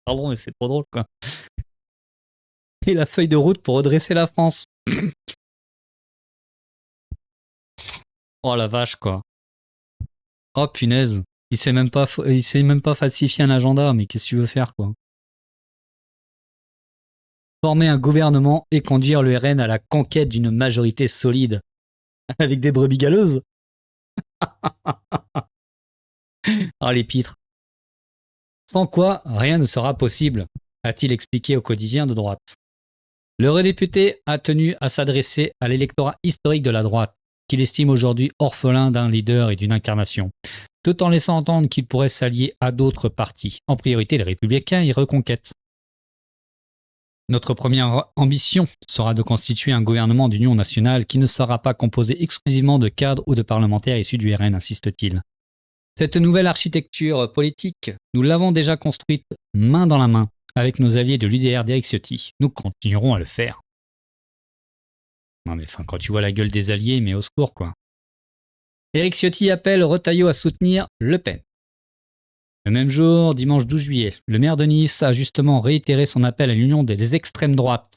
Pardon, mais c'est trop drôle, quoi. Et la feuille de route pour redresser la France. Oh la vache, quoi. Oh punaise. Il sait même pas falsifier un agenda, mais qu'est-ce que tu veux faire, quoi? Former un gouvernement et conduire le RN à la conquête d'une majorité solide. Avec des brebis galeuses. Ah, les pitres. Sans quoi, rien ne sera possible, a-t-il expliqué au quotidien de droite. L'eurodéputé a tenu à s'adresser à l'électorat historique de la droite, qu'il estime aujourd'hui orphelin d'un leader et d'une incarnation, tout en laissant entendre qu'il pourrait s'allier à d'autres partis, en priorité les Républicains et Reconquête. Notre première ambition sera de constituer un gouvernement d'union nationale qui ne sera pas composé exclusivement de cadres ou de parlementaires issus du RN, insiste-t-il. Cette nouvelle architecture politique, nous l'avons déjà construite main dans la main avec nos alliés de l'UDR d'Éric Ciotti. Nous continuerons à le faire. Non mais enfin, quand tu vois la gueule des alliés, mais au secours, quoi. Éric Ciotti appelle Retailleau à soutenir Le Pen. Le même jour, dimanche 12 juillet, le maire de Nice a justement réitéré son appel à l'union des extrêmes droites.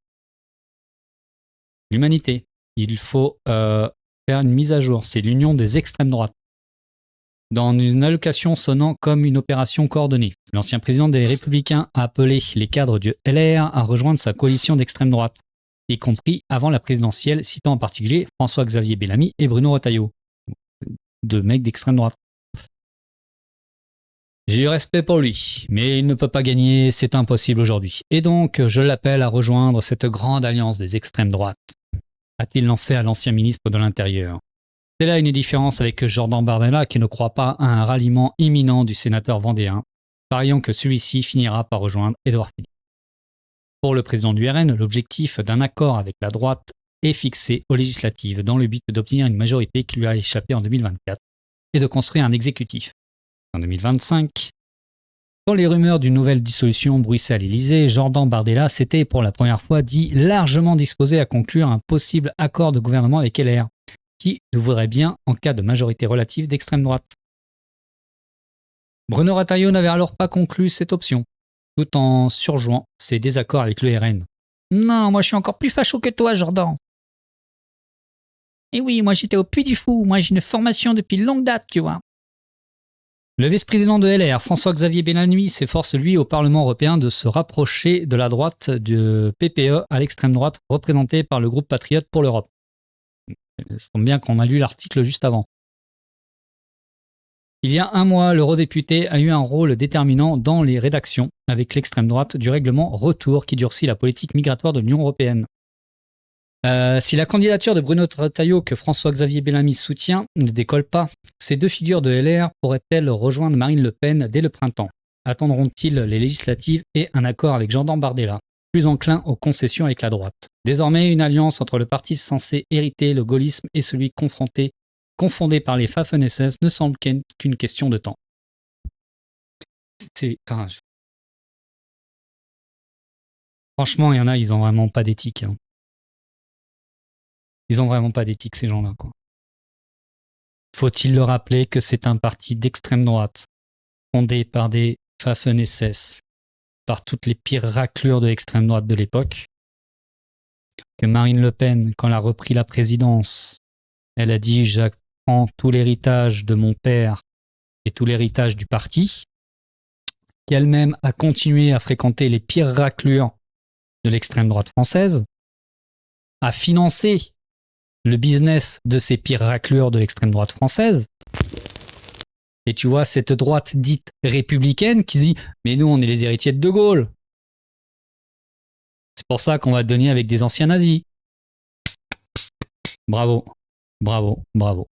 L'humanité. Il faut faire une mise à jour. C'est l'union des extrêmes droites. Dans une allocation sonnant comme une opération coordonnée, l'ancien président des Républicains a appelé les cadres du LR à rejoindre sa coalition d'extrême droite, y compris avant la présidentielle, citant en particulier François-Xavier Bellamy et Bruno Retailleau. Deux mecs d'extrême droite. J'ai du respect pour lui, mais il ne peut pas gagner, c'est impossible aujourd'hui. Et donc, je l'appelle à rejoindre cette grande alliance des extrêmes droites, a-t-il lancé à l'ancien ministre de l'Intérieur. C'est là une différence avec Jordan Bardella qui ne croit pas à un ralliement imminent du sénateur vendéen, pariant que celui-ci finira par rejoindre Édouard Philippe. Pour le président du RN, l'objectif d'un accord avec la droite est fixé aux législatives dans le but d'obtenir une majorité qui lui a échappé en 2024 et de construire un exécutif. En 2025, quand les rumeurs d'une nouvelle dissolution bruissaient à l'Élysée, Jordan Bardella s'était pour la première fois dit largement disposé à conclure un possible accord de gouvernement avec LR, qui le voudrait bien en cas de majorité relative d'extrême droite. Bruno Retailleau n'avait alors pas conclu cette option, tout en surjouant ses désaccords avec le RN. « Non, moi je suis encore plus facho que toi, Jordan. Et oui, moi j'étais au Puy du Fou, moi j'ai une formation depuis longue date, tu vois. » Le vice-président de LR, François-Xavier Bellamy, s'efforce lui au Parlement européen de se rapprocher de la droite du PPE à l'extrême droite représentée par le groupe Patriote pour l'Europe. Ça tombe bien qu'on a lu l'article juste avant. Il y a un mois, l'eurodéputé a eu un rôle déterminant dans les rédactions avec l'extrême droite du règlement Retour qui durcit la politique migratoire de l'Union européenne. Si la candidature de Bruno Retailleau que François-Xavier Bellamy soutient ne décolle pas, ces deux figures de LR pourraient-elles rejoindre Marine Le Pen dès le printemps? Attendront-ils les législatives et un accord avec Jordan Bardella, plus enclin aux concessions avec la droite? Désormais, une alliance entre le parti censé hériter le gaullisme et celui confondé par les Waffen-SS ne semble qu'une question de temps. Franchement, il y en a, ils ont vraiment pas d'éthique. Hein. Ils ont vraiment pas d'éthique, ces gens-là, quoi. Faut-il le rappeler que c'est un parti d'extrême droite, fondé par des Waffen-SS, par toutes les pires raclures de l'extrême droite de l'époque, que Marine Le Pen, quand elle a repris la présidence, elle a dit « j'apprends tout l'héritage de mon père et tout l'héritage du parti », qu'elle-même a continué à fréquenter les pires raclures de l'extrême droite française, a financé le business de ces pires raclures de l'extrême droite française. Et tu vois, cette droite dite républicaine qui dit « mais nous, on est les héritiers de De Gaulle. C'est pour ça qu'on va te donner avec des anciens nazis. » Bravo, bravo, bravo.